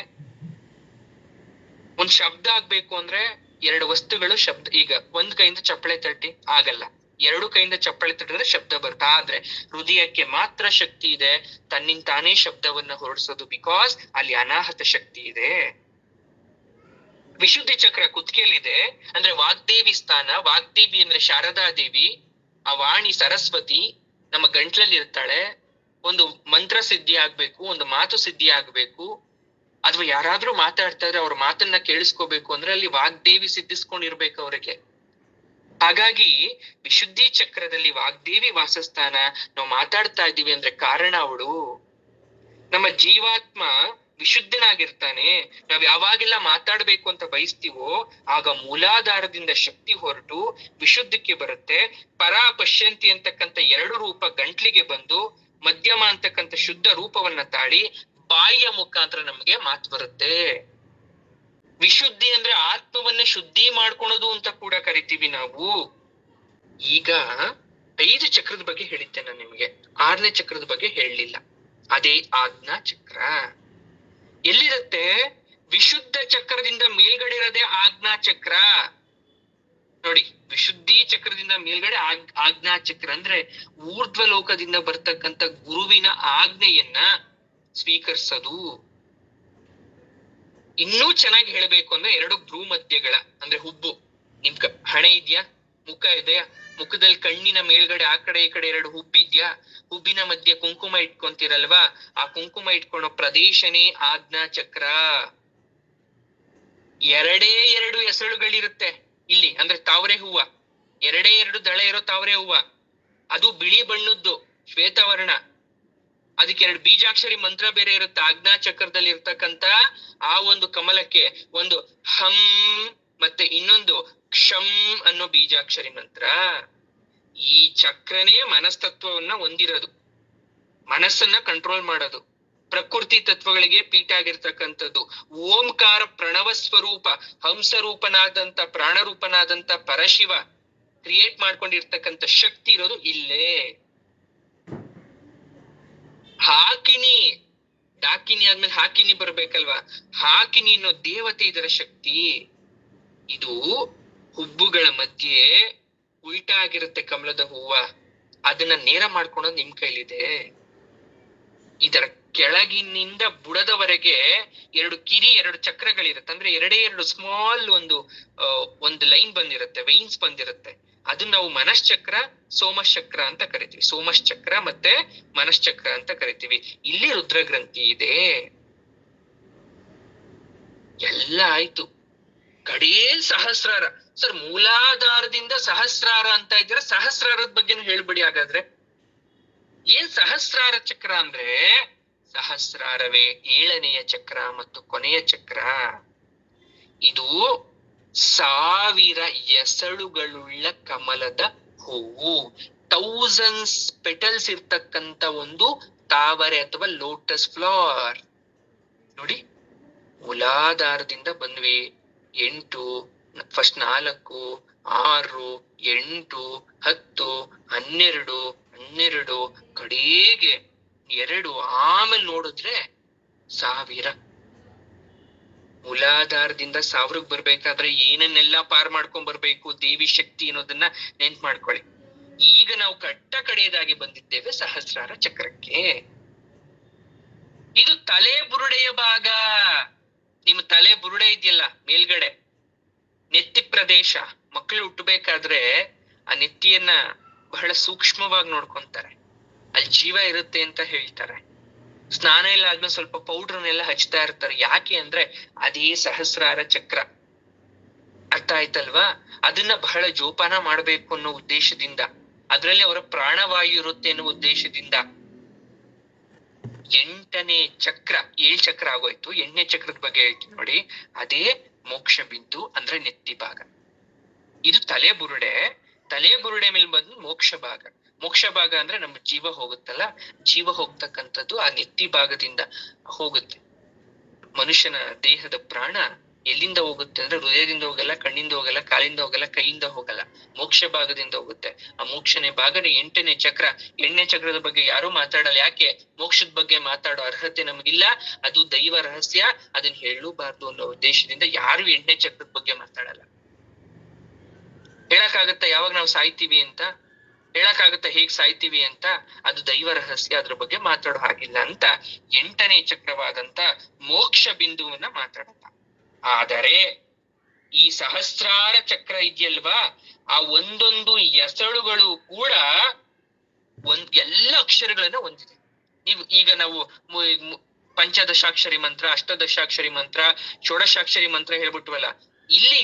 ಒಂದ್ ಶಬ್ದ ಆಗ್ಬೇಕು ಅಂದ್ರೆ 2 ವಸ್ತುಗಳು ಶಬ್ದ. ಈಗ ಒಂದ್ ಕೈಯಿಂದ ಚಪ್ಪಳೆ ತಟ್ಟಿ ಆಗಲ್ಲ, 2 ಕೈಯಿಂದ ಚಪ್ಪಳೆ ತಟ್ಟಿದ್ರೆ ಶಬ್ದ ಬರ್ತಾ. ಆದ್ರೆ ಹೃದಯಕ್ಕೆ ಮಾತ್ರ ಶಕ್ತಿ ಇದೆ ತನ್ನಿಂತಾನೇ ಶಬ್ದವನ್ನ ಹೊರಡಿಸೋದು, ಬಿಕಾಸ್ ಅಲ್ಲಿ ಅನಾಹತ ಶಕ್ತಿ ಇದೆ. ವಿಶುದ್ಧಿ ಚಕ್ರ ಕುತ್ತಿಗೆಯಲ್ಲಿದೆ ಅಂದ್ರೆ ವಾಗ್ದೇವಿ ಸ್ಥಾನ. ವಾಗ್ದೇವಿ ಅಂದ್ರೆ ಶಾರದಾ ದೇವಿ, ಆ ವಾಣಿ ಸರಸ್ವತಿ ನಮ್ಮ ಗಂಟ್ಲಲ್ಲಿ ಇರ್ತಾಳೆ. ಒಂದು ಮಂತ್ರ ಸಿದ್ಧಿ ಆಗ್ಬೇಕು, ಒಂದು ಮಾತು ಸಿದ್ಧಿ ಆಗ್ಬೇಕು, ಅಥವಾ ಯಾರಾದ್ರೂ ಮಾತಾಡ್ತಾ ಇದ್ರೆ ಅವ್ರ ಮಾತನ್ನ ಕೇಳಿಸ್ಕೋಬೇಕು ಅಂದ್ರೆ ಅಲ್ಲಿ ವಾಗ್ದೇವಿ ಸಿದ್ಧಿಸ್ಕೊಂಡಿರ್ಬೇಕು ಅವ್ರಿಗೆ. ಹಾಗಾಗಿ ವಿಶುದ್ಧಿ ಚಕ್ರದಲ್ಲಿ ವಾಗ್ದೇವಿ ವಾಸಸ್ಥಾನ. ನಾವು ಮಾತಾಡ್ತಾ ಇದ್ದೀವಿ ಅಂದ್ರೆ ಕಾರಣ ಅವಳು. ನಮ್ಮ ಜೀವಾತ್ಮ ವಿಶುದ್ಧನಾಗಿರ್ತಾನೆ. ನಾವ್ ಯಾವಾಗೆಲ್ಲ ಮಾತಾಡ್ಬೇಕು ಅಂತ ಬಯಸ್ತೀವೋ ಆಗ ಮೂಲಾಧಾರದಿಂದ ಶಕ್ತಿ ಹೊರಟು ವಿಶುದ್ಧಕ್ಕೆ ಬರುತ್ತೆ. ಪರ ಪಶ್ಯಂತಿ ಅಂತಕ್ಕಂಥ 2 ರೂಪ ಗಂಟ್ಲಿಗೆ ಬಂದು ಮಧ್ಯಮ ಅಂತಕ್ಕಂಥ ಶುದ್ಧ ರೂಪವನ್ನ ತಾಳಿ ಬಾಯಿಯ ಮುಖಾಂತರ ನಮ್ಗೆ ಮಾತು ಬರುತ್ತೆ. ವಿಶುದ್ಧಿ ಅಂದ್ರೆ ಆತ್ಮವನ್ನ ಶುದ್ಧಿ ಮಾಡ್ಕೊಳೋದು ಅಂತ ಕೂಡ ಕರಿತೀವಿ ನಾವು. ಈಗ 5 ಚಕ್ರದ ಬಗ್ಗೆ ಹೇಳಿದ್ದೆ ನಾನು ನಿಮ್ಗೆ, 6ನೇ ಚಕ್ರದ ಬಗ್ಗೆ ಹೇಳಲಿಲ್ಲ. ಅದೇ ಆಜ್ಞಾ ಚಕ್ರ. ಎಲ್ಲಿರುತ್ತೆ? ವಿಶುದ್ಧ ಚಕ್ರದಿಂದ ಮೇಲ್ಗಡೆ ಇರೋದೇ ಆಜ್ಞಾ ಚಕ್ರ. ನೋಡಿ, ವಿಶುದ್ಧಿ ಚಕ್ರದಿಂದ ಮೇಲ್ಗಡೆ ಆಜ್ಞಾ ಚಕ್ರ ಅಂದ್ರೆ ಊರ್ಧ್ವ ಲೋಕದಿಂದ ಬರ್ತಕ್ಕಂಥ ಗುರುವಿನ ಆಜ್ಞೆಯನ್ನ ಸ್ವೀಕರಿಸೋದು. ಇನ್ನೂ ಚೆನ್ನಾಗಿ ಹೇಳ್ಬೇಕು ಅಂದ್ರೆ 2 ಭ್ರೂ ಮಧ್ಯಗಳ ಅಂದ್ರೆ ಹುಬ್ಬು. ನಿಮ್ ಹಣೆ ಇದ್ಯಾ? ಮುಖ ಇದೆಯಾ? ಮುಖದಲ್ಲಿ ಕಣ್ಣಿನ ಮೇಲ್ಗಡೆ ಆ ಕಡೆ ಈ ಕಡೆ 2 ಹುಬ್ಬಿದ್ಯಾ? ಹುಬ್ಬಿನ ಮಧ್ಯೆ ಕುಂಕುಮ ಇಟ್ಕೊಂತೀರಲ್ವಾ, ಆ ಕುಂಕುಮ ಇಟ್ಕೊಳ್ಳೋ ಪ್ರದೇಶನೇ ಆಜ್ಞಾ ಚಕ್ರ. 2 ಹೆಸರುಗಳಿರುತ್ತೆ. ಇಲ್ಲಿ ಅಂದ್ರೆ ತಾವರೆ ಹೂವ, ಎರಡೇ ಎರಡು ದಳ ಇರೋ ತಾವರೆ ಹೂವ, ಅದು ಬಿಳಿ ಬಣ್ಣದ್ದು ಶ್ವೇತವರ್ಣ. ಅದಕ್ಕೆ ಎರಡು ಬೀಜಾಕ್ಷರಿ ಮಂತ್ರ ಬೇರೆ ಇರುತ್ತೆ. ಆಜ್ಞಾ ಚಕ್ರದಲ್ಲಿ ಇರ್ತಕ್ಕಂತ ಆ ಒಂದು ಕಮಲಕ್ಕೆ ಒಂದು ಹಂ ಮತ್ತೆ ಇನ್ನೊಂದು ಕ್ಷಂ ಅನ್ನೋ ಬೀಜಾಕ್ಷರಿ ಮಂತ್ರ. ಈ ಚಕ್ರನೇ ಮನಸ್ತತ್ವವನ್ನ ಹೊಂದಿರೋದು, ಮನಸ್ಸನ್ನ ಕಂಟ್ರೋಲ್ ಮಾಡೋದು, ಪ್ರಕೃತಿ ತತ್ವಗಳಿಗೆ ಪೀಠ ಆಗಿರ್ತಕ್ಕಂಥದ್ದು. ಓಂಕಾರ ಪ್ರಣವ ಸ್ವರೂಪ ಹಂಸರೂಪನಾದಂತ ಪ್ರಾಣರೂಪನಾದಂತ ಪರಶಿವ ಕ್ರಿಯೇಟ್ ಮಾಡ್ಕೊಂಡಿರ್ತಕ್ಕಂಥ ಶಕ್ತಿ ಇರೋದು ಇಲ್ಲೇ. ಹಾಕಿನಿ, ಡಾಕಿನಿ ಆದ್ಮೇಲೆ ಹಾಕಿನಿ ಬರ್ಬೇಕಲ್ವಾ, ಹಾಕಿನಿ ಅನ್ನೋ ದೇವತೆ ಇದರ ಶಕ್ತಿ. ಇದು ಹುಬ್ಬುಗಳ ಮಧ್ಯೆ ಉಲ್ಟಾ ಆಗಿರುತ್ತೆ ಕಮಲದ ಹೂವ, ಅದನ್ನ ನೇರ ಮಾಡ್ಕೊಳೋದು ನಿಮ್ ಕೈಲಿದೆ. ಇದರ ಕೆಳಗಿನಿಂದ ಬುಡದವರೆಗೆ ಎರಡು ಕಿರಿ, ಎರಡು ಚಕ್ರಗಳಿರುತ್ತೆ. ಅಂದ್ರೆ ಎರಡೇ ಎರಡು ಸ್ಮಾಲ್ ಒಂದು ಲೈನ್ ಬಂದಿರುತ್ತೆ, ವೈನ್ಸ್ ಬಂದಿರುತ್ತೆ. ಅದನ್ನ ನಾವು ಮನಶ್ಚಕ್ರ ಸೋಮಶ್ಚಕ್ರ ಅಂತ ಕರಿತೀವಿ. ಸೋಮಶ್ಚಕ್ರ ಮತ್ತೆ ಮನಶ್ಚಕ್ರ ಅಂತ ಕರಿತೀವಿ. ಇಲ್ಲಿ ರುದ್ರಗ್ರಂಥಿ ಇದೆ. ಎಲ್ಲ ಆಯ್ತು. ಕಡೇ ಸಹಸ್ರಾರ. ಸರ್, ಮೂಲಾಧಾರದಿಂದ ಸಹಸ್ರಾರ ಅಂತ ಇದ್ರೆ ಸಹಸ್ರಾರದ ಬಗ್ಗೆನೂ ಹೇಳ್ಬಿಡಿ ಹಾಗಾದ್ರೆ. ಏನ್ ಸಹಸ್ರಾರ ಚಕ್ರ ಅಂದ್ರೆ? ಸಹಸ್ರಾರವೇ 7ನೆಯ ಚಕ್ರ ಮತ್ತು ಕೊನೆಯ ಚಕ್ರ. ಇದು 1000 ಎಸಳುಗಳುಳ್ಳ ಕಮಲದ ಹೂವು, 1000 ಪೆಟಲ್ಸ್ ಇರ್ತಕ್ಕಂತ ಒಂದು ತಾವರೆ ಅಥವಾ ಲೋಟಸ್ ಫ್ಲವರ್. ನೋಡಿ, ಮೂಲಾಧಾರದಿಂದ ಬಂದ್ವಿ 8, ಫಸ್ಟ್ 4, 6, 8, 10, 12, 12, ಕಡೆಗೆ 2, ಆಮೇಲೆ ನೋಡಿದ್ರೆ 1000. ಮೂಲಾಧಾರದಿಂದ 1000ಕ್ಕೆ ಬರ್ಬೇಕಾದ್ರೆ ಏನನ್ನೆಲ್ಲಾ ಪಾರ್ ಮಾಡ್ಕೊಂಡ್ ಬರ್ಬೇಕು ದೇವಿ ಶಕ್ತಿ ಅನ್ನೋದನ್ನ ನೆನ್ಪು ಮಾಡ್ಕೊಳ್ಳಿ. ಈಗ ನಾವು ಕಡೆಯದಾಗಿ ಬಂದಿದ್ದೇವೆ ಸಹಸ್ರಾರ ಚಕ್ರಕ್ಕೆ. ಇದು ತಲೆ ಬುರುಡೆಯ ಭಾಗ. ನಿಮ್ಮ ತಲೆ ಬುರುಡೆ ಇದೆಯಲ್ಲ ಮೇಲ್ಗಡೆ, ನೆತ್ತಿ ಪ್ರದೇಶ. ಮಕ್ಕಳು ಹುಟ್ಟಬೇಕಾದ್ರೆ ಆ ನೆತ್ತಿಯನ್ನ ಬಹಳ ಸೂಕ್ಷ್ಮವಾಗಿ ನೋಡ್ಕೊಂತಾರೆ. ಅಲ್ಲಿ ಜೀವ ಇರುತ್ತೆ ಅಂತ ಹೇಳ್ತಾರೆ. ಸ್ನಾನ ಎಲ್ಲ ಆದ್ಮೇಲೆ ಸ್ವಲ್ಪ ಪೌಡ್ರನ್ನೆಲ್ಲ ಹಚ್ತಾ ಇರ್ತಾರೆ. ಯಾಕೆ ಅಂದ್ರೆ ಅದೇ ಸಹಸ್ರಾರ ಚಕ್ರ. ಅರ್ಥ ಆಯ್ತಲ್ವಾ? ಅದನ್ನ ಬಹಳ ಜೋಪಾನ ಮಾಡ್ಬೇಕು ಅನ್ನೋ ಉದ್ದೇಶದಿಂದ, ಅದ್ರಲ್ಲಿ ಅವರ ಪ್ರಾಣವಾಯು ಇರುತ್ತೆ ಅನ್ನೋ ಉದ್ದೇಶದಿಂದ. 8ನೇ ಚಕ್ರ, 7 ಚಕ್ರ ಆಗೋಯ್ತು. 8ನೇ ಚಕ್ರದ ಬಗ್ಗೆ ಹೇಳ್ತೀನಿ ನೋಡಿ. ಅದೇ ಮೋಕ್ಷ ಬಿಂದು ಅಂದ್ರೆ ನೆತ್ತಿ ಭಾಗ. ಇದು ತಲೆ ಬುರುಡೆ. ತಲೆ ಬುರುಡೆ ಮೇಲೆ ಬಂದು ಮೋಕ್ಷ ಭಾಗ. ಮೋಕ್ಷ ಭಾಗ ಅಂದ್ರೆ ನಮ್ಮ ಜೀವ ಹೋಗುತ್ತಲ್ಲ, ಜೀವ ಹೋಗ್ತಕ್ಕಂಥದ್ದು ಆ ನೆತ್ತಿ ಭಾಗದಿಂದ ಹೋಗುತ್ತೆ. ಮನುಷ್ಯನ ದೇಹದ ಪ್ರಾಣ ಎಲ್ಲಿಂದ ಹೋಗುತ್ತೆ ಅಂದ್ರೆ ಹೃದಯದಿಂದ ಹೋಗಲ್ಲ, ಕಣ್ಣಿಂದ ಹೋಗಲ್ಲ, ಕಾಲಿಂದ ಹೋಗಲ್ಲ, ಕೈಯಿಂದ ಹೋಗಲ್ಲ, ಮೋಕ್ಷ ಭಾಗದಿಂದ ಹೋಗುತ್ತೆ. ಆ ಮೋಕ್ಷನೇ ಭಾಗನೇ 8ನೇ ಚಕ್ರ. 8ನೇ ಚಕ್ರದ ಬಗ್ಗೆ ಯಾರು ಮಾತಾಡಲ್ಲ. ಯಾಕೆ? ಮೋಕ್ಷದ ಬಗ್ಗೆ ಮಾತಾಡೋ ಅರ್ಹತೆ ನಮಗಿಲ್ಲ. ಅದು ದೈವ ರಹಸ್ಯ, ಅದನ್ನ ಹೇಳಬಾರ್ದು ಅನ್ನೋ ಉದ್ದೇಶದಿಂದ ಯಾರು 8ನೇ ಚಕ್ರದ ಬಗ್ಗೆ ಮಾತಾಡಲ್ಲ. ಹೇಳಕ್ಕಾಗತ್ತ ಯಾವಾಗ ನಾವು ಸಾಯ್ತೀವಿ ಅಂತ? ಹೇಳಕ್ಕಾಗತ್ತ ಹೇಗ್ ಸಾಯ್ತೀವಿ ಅಂತ? ಅದು ದೈವ ರಹಸ್ಯ, ಅದ್ರ ಬಗ್ಗೆ ಮಾತಾಡೋ ಹಾಗಿಲ್ಲ ಅಂತ 8ನೇ ಚಕ್ರವಾದಂತ ಮೋಕ್ಷ ಬಿಂದುವನ್ನ ಮಾತಾಡಲ್ಲ. ಆದರೆ ಈ ಸಹಸ್ರಾರ ಚಕ್ರ ಇದೆಯಲ್ವಾ, ಆ ಒಂದೊಂದು ಎಸಳುಗಳು ಕೂಡ ಎಲ್ಲ ಅಕ್ಷರಗಳನ್ನ ಹೊಂದಿದೆ. ಈಗ ನಾವು ಪಂಚದಶಾಕ್ಷರಿ ಮಂತ್ರ, ಅಷ್ಟದಶಾಕ್ಷರಿ ಮಂತ್ರ, ಷೋಡಶಾಕ್ಷರಿ ಮಂತ್ರ ಹೇಳ್ಬಿಟ್ವಲ್ಲ. ಇಲ್ಲಿ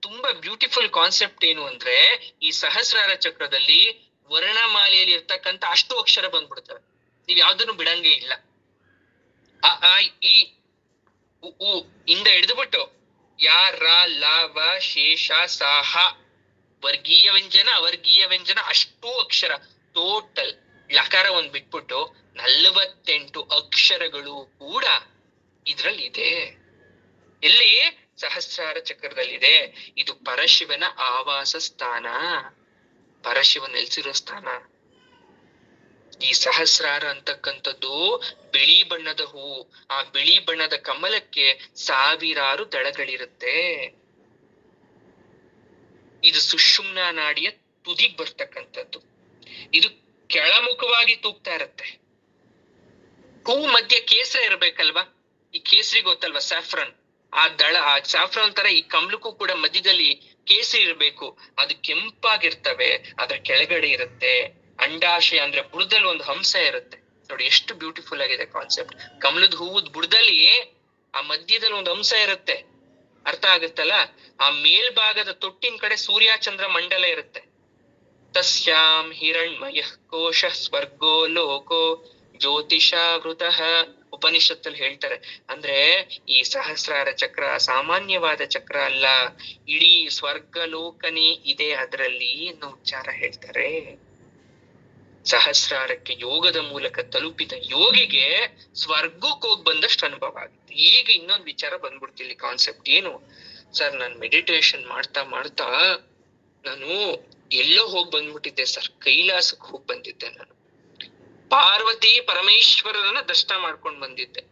ತುಂಬಾ ಬ್ಯೂಟಿಫುಲ್ ಕಾನ್ಸೆಪ್ಟ್ ಏನು ಅಂದ್ರೆ, ಈ ಸಹಸ್ರಾರ ಚಕ್ರದಲ್ಲಿ ವರ್ಣಮಾಲೆಯಲ್ಲಿ ಇರ್ತಕ್ಕಂಥ ಅಷ್ಟು ಅಕ್ಷರ ಬಂದ್ಬಿಡ್ತವೆ. ನೀವ್ ಯಾವ್ದನ್ನು ಬಿಡಂಗೆ ಇಲ್ಲ. ಅ ಆ ಇ ಉ ಇಂದ ಹಿಡಿದುಬಿಟ್ಟು ಯಾ ರ ಲ ವ ಶೇಷ ಸ ಹ, ವರ್ಗೀಯ ವ್ಯಂಜನ ಅವರ್ಗೀಯ ವ್ಯಂಜನ ಅಷ್ಟೂ ಅಕ್ಷರ ಟೋಟಲ್. ಲಕಾರ ಒಂದ್ ಬಿಟ್ಬಿಟ್ಟು 48 ಅಕ್ಷರಗಳು ಕೂಡ ಇದ್ರಲ್ಲಿ ಇದೆ. ಎಲ್ಲಿ? ಸಹಸ್ರಾರ ಚಕ್ರದಲ್ಲಿದೆ. ಇದು ಪರಶಿವನ ಆವಾಸ ಸ್ಥಾನ, ಪರಶಿವ ನೆಲೆಸಿರೋ ಸ್ಥಾನ. ಈ ಸಹಸ್ರಾರ ಅಂತಕ್ಕಂಥದ್ದು ಬಿಳಿ ಬಣ್ಣದ ಹೂವು. ಆ ಬಿಳಿ ಬಣ್ಣದ ಕಮಲಕ್ಕೆ 1000 ದಳಗಳಿರುತ್ತೆ. ಇದು ಸುಷುಮ್ನಾ ನಾಡಿಯ ತುದಿಗ್ ಬರ್ತಕ್ಕಂಥದ್ದು. ಇದು ಕೆಳಮುಖವಾಗಿ ತೂಗ್ತಾ ಇರತ್ತೆ. ಹೂ ಮಧ್ಯ ಕೇಸರಿ ಇರ್ಬೇಕಲ್ವಾ? ಈ ಕೇಸರಿ ಗೊತ್ತಲ್ವಾ, ಸ್ಯಾಫ್ರನ್. ಆ ದಳ, ಆ ಸ್ಯಾಫ್ರನ್ ತರ ಈ ಕಮಲಕ್ಕೂ ಕೂಡ ಮಧ್ಯದಲ್ಲಿ ಕೇಸರಿ ಇರ್ಬೇಕು. ಅದು ಕೆಂಪಾಗಿರ್ತವೆ. ಅದ್ರ ಕೆಳಗಡೆ ಇರುತ್ತೆ ಅಂಡಾಶಯ, ಅಂದ್ರೆ ಬುಡದಲ್ಲಿ ಒಂದು ಹಂಸ ಇರುತ್ತೆ. ನೋಡಿ ಎಷ್ಟು ಬ್ಯೂಟಿಫುಲ್ ಆಗಿದೆ ಕಾನ್ಸೆಪ್ಟ್. ಕಮಲದ ಹೂವದ್ ಬುಡದಲ್ಲಿ ಆ ಮಧ್ಯದಲ್ಲಿ ಒಂದು ಹಂಸ ಇರುತ್ತೆ. ಅರ್ಥ ಆಗುತ್ತಲ್ಲ? ಆ ಮೇಲ್ಭಾಗದ ತೊಟ್ಟಿನ ಕಡೆ ಸೂರ್ಯ ಚಂದ್ರ ಮಂಡಲ ಇರುತ್ತೆ. ತಸ್ಯಾಂ ಹಿರಣ್ಮಯ ಕೋಶ ಸ್ವರ್ಗೋ ಲೋಕೋ ಜ್ಯೋತಿಷಾವೃತಃ ಉಪನಿಷತ್ತಲ್ಲಿ ಹೇಳ್ತಾರೆ. ಅಂದ್ರೆ ಈ ಸಹಸ್ರಾರ ಚಕ್ರ ಸಾಮಾನ್ಯವಾದ ಚಕ್ರ ಅಲ್ಲ, ಇಡೀ ಸ್ವರ್ಗ ಲೋಕನೇ ಇದೆ ಅದರಲ್ಲಿ ಅನ್ನೋ ವಿಚಾರ ಹೇಳ್ತಾರೆ. ಸಹಸ್ರಾರಕ್ಕೆ ಯೋಗದ ಮೂಲಕ ತಲುಪಿದ ಯೋಗಿಗೆ ಸ್ವರ್ಗಕ್ಕೆ ಹೋಗಿ ಬಂದಷ್ಟು ಅನುಭವ ಆಗುತ್ತೆ. ಈಗ ಇನ್ನೊಂದು ವಿಚಾರ ಬಂದ್ಬಿಡ್ತಿಲ್ಲಿ ಕಾನ್ಸೆಪ್ಟ್ ಏನು ಸರ್, ನಾನು ಮೆಡಿಟೇಷನ್ ಮಾಡ್ತಾ ಮಾಡ್ತಾ ನಾನು ಎಲ್ಲೋ ಹೋಗಿ ಬಂದ್ಬಿಟ್ಟಿದ್ದೆ ಸರ್, ಕೈಲಾಸಕ್ಕೆ ಹೋಗಿ ಬಂದಿದ್ದೆ, ನಾನು ಪಾರ್ವತಿ ಪರಮೇಶ್ವರರನ್ನ ದರ್ಶನ ಮಾಡ್ಕೊಂಡು ಬಂದಿದ್ದೆ.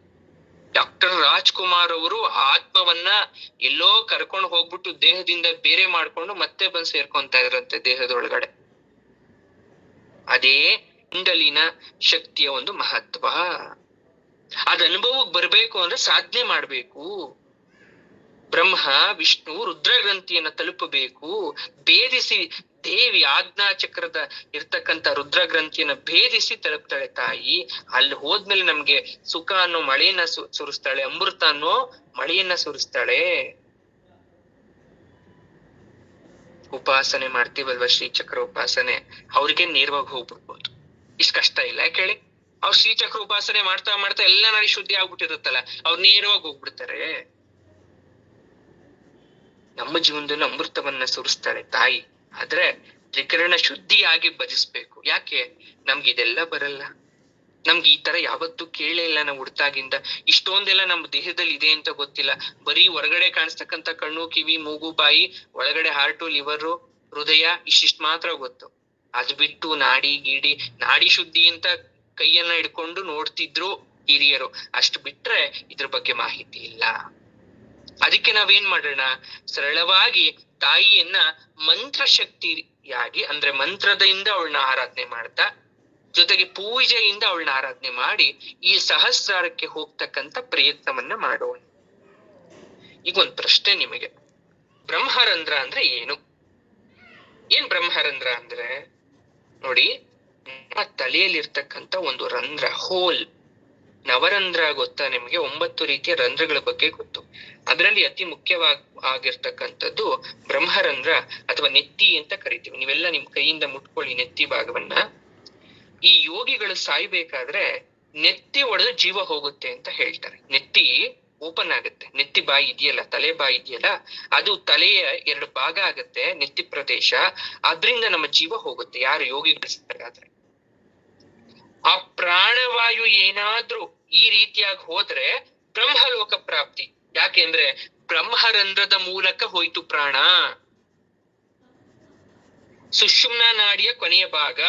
ಡಾಕ್ಟರ್ ರಾಜ್ಕುಮಾರ್ ಅವರು ಆತ್ಮವನ್ನ ಎಲ್ಲೋ ಕರ್ಕೊಂಡು ಹೋಗ್ಬಿಟ್ಟು ದೇಹದಿಂದ ಬೇರೆ ಮಾಡ್ಕೊಂಡು ಮತ್ತೆ ಬಂದು ಸೇರ್ಕೊಂತ ಇದ್ರಂತೆ ದೇಹದೊಳಗಡೆ. ಅದೇ ಕುಂಡಲಿನ ಶಕ್ತಿಯ ಒಂದು ಮಹತ್ವ. ಅದ ಅನುಭವಕ್ಕೆ ಬರ್ಬೇಕು ಅಂದ್ರೆ ಸಾಧನೆ ಮಾಡ್ಬೇಕು. ಬ್ರಹ್ಮ ವಿಷ್ಣು ರುದ್ರಗ್ರಂಥಿಯನ್ನ ತಲುಪಬೇಕು, ಭೇದಿಸಿ ದೇವಿ ಆಜ್ಞಾ ಚಕ್ರದ ಇರ್ತಕ್ಕಂಥ ರುದ್ರಗ್ರಂಥಿಯನ್ನ ಭೇದಿಸಿ ತಲುಪ್ತಾಳೆ ತಾಯಿ. ಅಲ್ಲಿ ಹೋದ್ಮೇಲೆ ನಮ್ಗೆ ಸುಖ ಅನ್ನೋ ಮಳೆಯನ್ನ ಸುರಿಸ್ತಾಳೆ, ಅಮೃತ ಅನ್ನೋ ಮಳೆಯನ್ನ ಸುರಿಸ್ತಾಳೆ. ಉಪಾಸನೆ ಮಾಡ್ತೀವಲ್ವ, ಶ್ರೀಚಕ್ರ ಉಪಾಸನೆ, ಅವ್ರಿಗೆ ನೇರವಾಗಿ ಹೋಗ್ಬಿಡ್ಬೋದು, ಇಷ್ಟ ಕಷ್ಟ ಇಲ್ಲ. ಯಾಕೆ ಅವ್ರು ಶ್ರೀಚಕ್ರ ಉಪಾಸನೆ ಮಾಡ್ತಾ ಮಾಡ್ತಾ ಎಲ್ಲ ನಾಡಿ ಶುದ್ಧಿ ಆಗ್ಬಿಟ್ಟಿರುತ್ತಲ್ಲ, ಅವ್ರು ನೇರವಾಗಿ ಹೋಗ್ಬಿಡ್ತಾರೆ. ನಮ್ಮ ಜೀವನದಲ್ಲಿ ಅಮೃತವನ್ನ ಸುರಿಸ್ತಾಳೆ ತಾಯಿ, ಆದ್ರೆ ತ್ರಿಕರಣ ಶುದ್ಧಿಯಾಗಿ ಭಜಿಸ್ಬೇಕು. ಯಾಕೆ ನಮ್ಗೆ ಇದೆಲ್ಲ ಬರಲ್ಲ, ನಮ್ಗೆ ಈ ತರ ಯಾವತ್ತೂ ಕೇಳೇ ಇಲ್ಲ. ನಾವು ಹುಡ್ತಾಗಿಂದ ಇಷ್ಟೊಂದೆಲ್ಲ ನಮ್ಮ ದೇಹದಲ್ಲಿ ಇದೆ ಅಂತ ಗೊತ್ತಿಲ್ಲ. ಬರೀ ಹೊರಗಡೆ ಕಾಣಿಸ್ತಕ್ಕಂಥ ಕಣ್ಣು, ಕಿವಿ, ಮೂಗು, ಬಾಯಿ, ಒಳಗಡೆ ಹಾರ್ಟು, ಲಿವರು, ಹೃದಯ, ಇಷ್ಟಿಷ್ಟು ಮಾತ್ರ ಗೊತ್ತು. ಅದು ಬಿಟ್ಟು ನಾಡಿ ಗೀಡಿ, ನಾಡಿ ಶುದ್ಧಿ ಅಂತ ಕೈಯನ್ನ ಹಿಡ್ಕೊಂಡು ನೋಡ್ತಿದ್ರು ಹಿರಿಯರು, ಅಷ್ಟು ಬಿಟ್ರೆ ಇದ್ರ ಬಗ್ಗೆ ಮಾಹಿತಿ ಇಲ್ಲ. ಅದಕ್ಕೆ ನಾವೇನ್ ಮಾಡೋಣ, ಸರಳವಾಗಿ ತಾಯಿಯನ್ನ ಮಂತ್ರ ಶಕ್ತಿಯಾಗಿ, ಅಂದ್ರೆ ಮಂತ್ರದಿಂದ ಅವಳನ್ನ ಆರಾಧನೆ ಮಾಡ್ತಾ, ಜೊತೆಗೆ ಪೂಜೆಯಿಂದ ಅವಳನ್ನ ಆರಾಧನೆ ಮಾಡಿ ಈ ಸಹಸ್ರಾರಕ್ಕೆ ಹೋಗ್ತಕ್ಕಂಥ ಪ್ರಯತ್ನವನ್ನ ಮಾಡೋಣ. ಈಗ ಒಂದ್ ಪ್ರಶ್ನೆ ನಿಮಗೆ, ಬ್ರಹ್ಮರಂಧ್ರ ಅಂದ್ರೆ ಏನು? ಏನ್ ಬ್ರಹ್ಮರಂಧ್ರ ಅಂದ್ರೆ, ನೋಡಿ, ನಮ್ಮ ತಲೆಯಲ್ಲಿರ್ತಕ್ಕಂಥ ಒಂದು ರಂಧ್ರ, ಹೋಲ್. ನವರಂಧ್ರ ಗೊತ್ತಾ ನಿಮ್ಗೆ? 9 ರೀತಿಯ ರಂಧ್ರಗಳ ಬಗ್ಗೆ ಗೊತ್ತು. ಅದರಲ್ಲಿ ಅತಿ ಮುಖ್ಯವಾಗಿರ್ತಕ್ಕಂಥದ್ದು ಬ್ರಹ್ಮರಂಧ್ರ ಅಥವಾ ನೆತ್ತಿ ಅಂತ ಕರಿತೀವಿ. ನೀವೆಲ್ಲ ನಿಮ್ ಕೈಯಿಂದ ಮುಟ್ಕೊಳ್ಳಿ ನೆತ್ತಿ ಭಾಗವನ್ನ. ಈ ಯೋಗಿಗಳು ಸಾಯ್ಬೇಕಾದ್ರೆ ನೆತ್ತಿ ಒಡೆದು ಜೀವ ಹೋಗುತ್ತೆ ಅಂತ ಹೇಳ್ತಾರೆ. ನೆತ್ತಿ ಓಪನ್ ಆಗುತ್ತೆ, ನೆತ್ತಿ ಬಾಯಿ ಇದೆಯಲ್ಲ, ತಲೆ ಬಾಯಿ ಇದೆಯಲ್ಲ, ಅದು ತಲೆಯ 2 ಭಾಗ ಆಗತ್ತೆ, ನೆತ್ತಿ ಪ್ರದೇಶ. ಅದ್ರಿಂದ ನಮ್ಮ ಜೀವ ಹೋಗುತ್ತೆ ಯಾರು ಯೋಗಿಗಳಿಸ್ಬೇಕಾದ್ರೆ. ಆ ಪ್ರಾಣವಾಯು ಏನಾದ್ರೂ ಈ ರೀತಿಯಾಗಿ ಹೋದ್ರೆ ಬ್ರಹ್ಮಲೋಕ ಪ್ರಾಪ್ತಿ. ಯಾಕೆಂದ್ರೆ ಬ್ರಹ್ಮರಂಧ್ರದ ಮೂಲಕ ಹೋಯ್ತು ಪ್ರಾಣ. ಸುಷುಮ್ನ ನಾಡಿಯ ಕೊನೆಯ ಭಾಗ.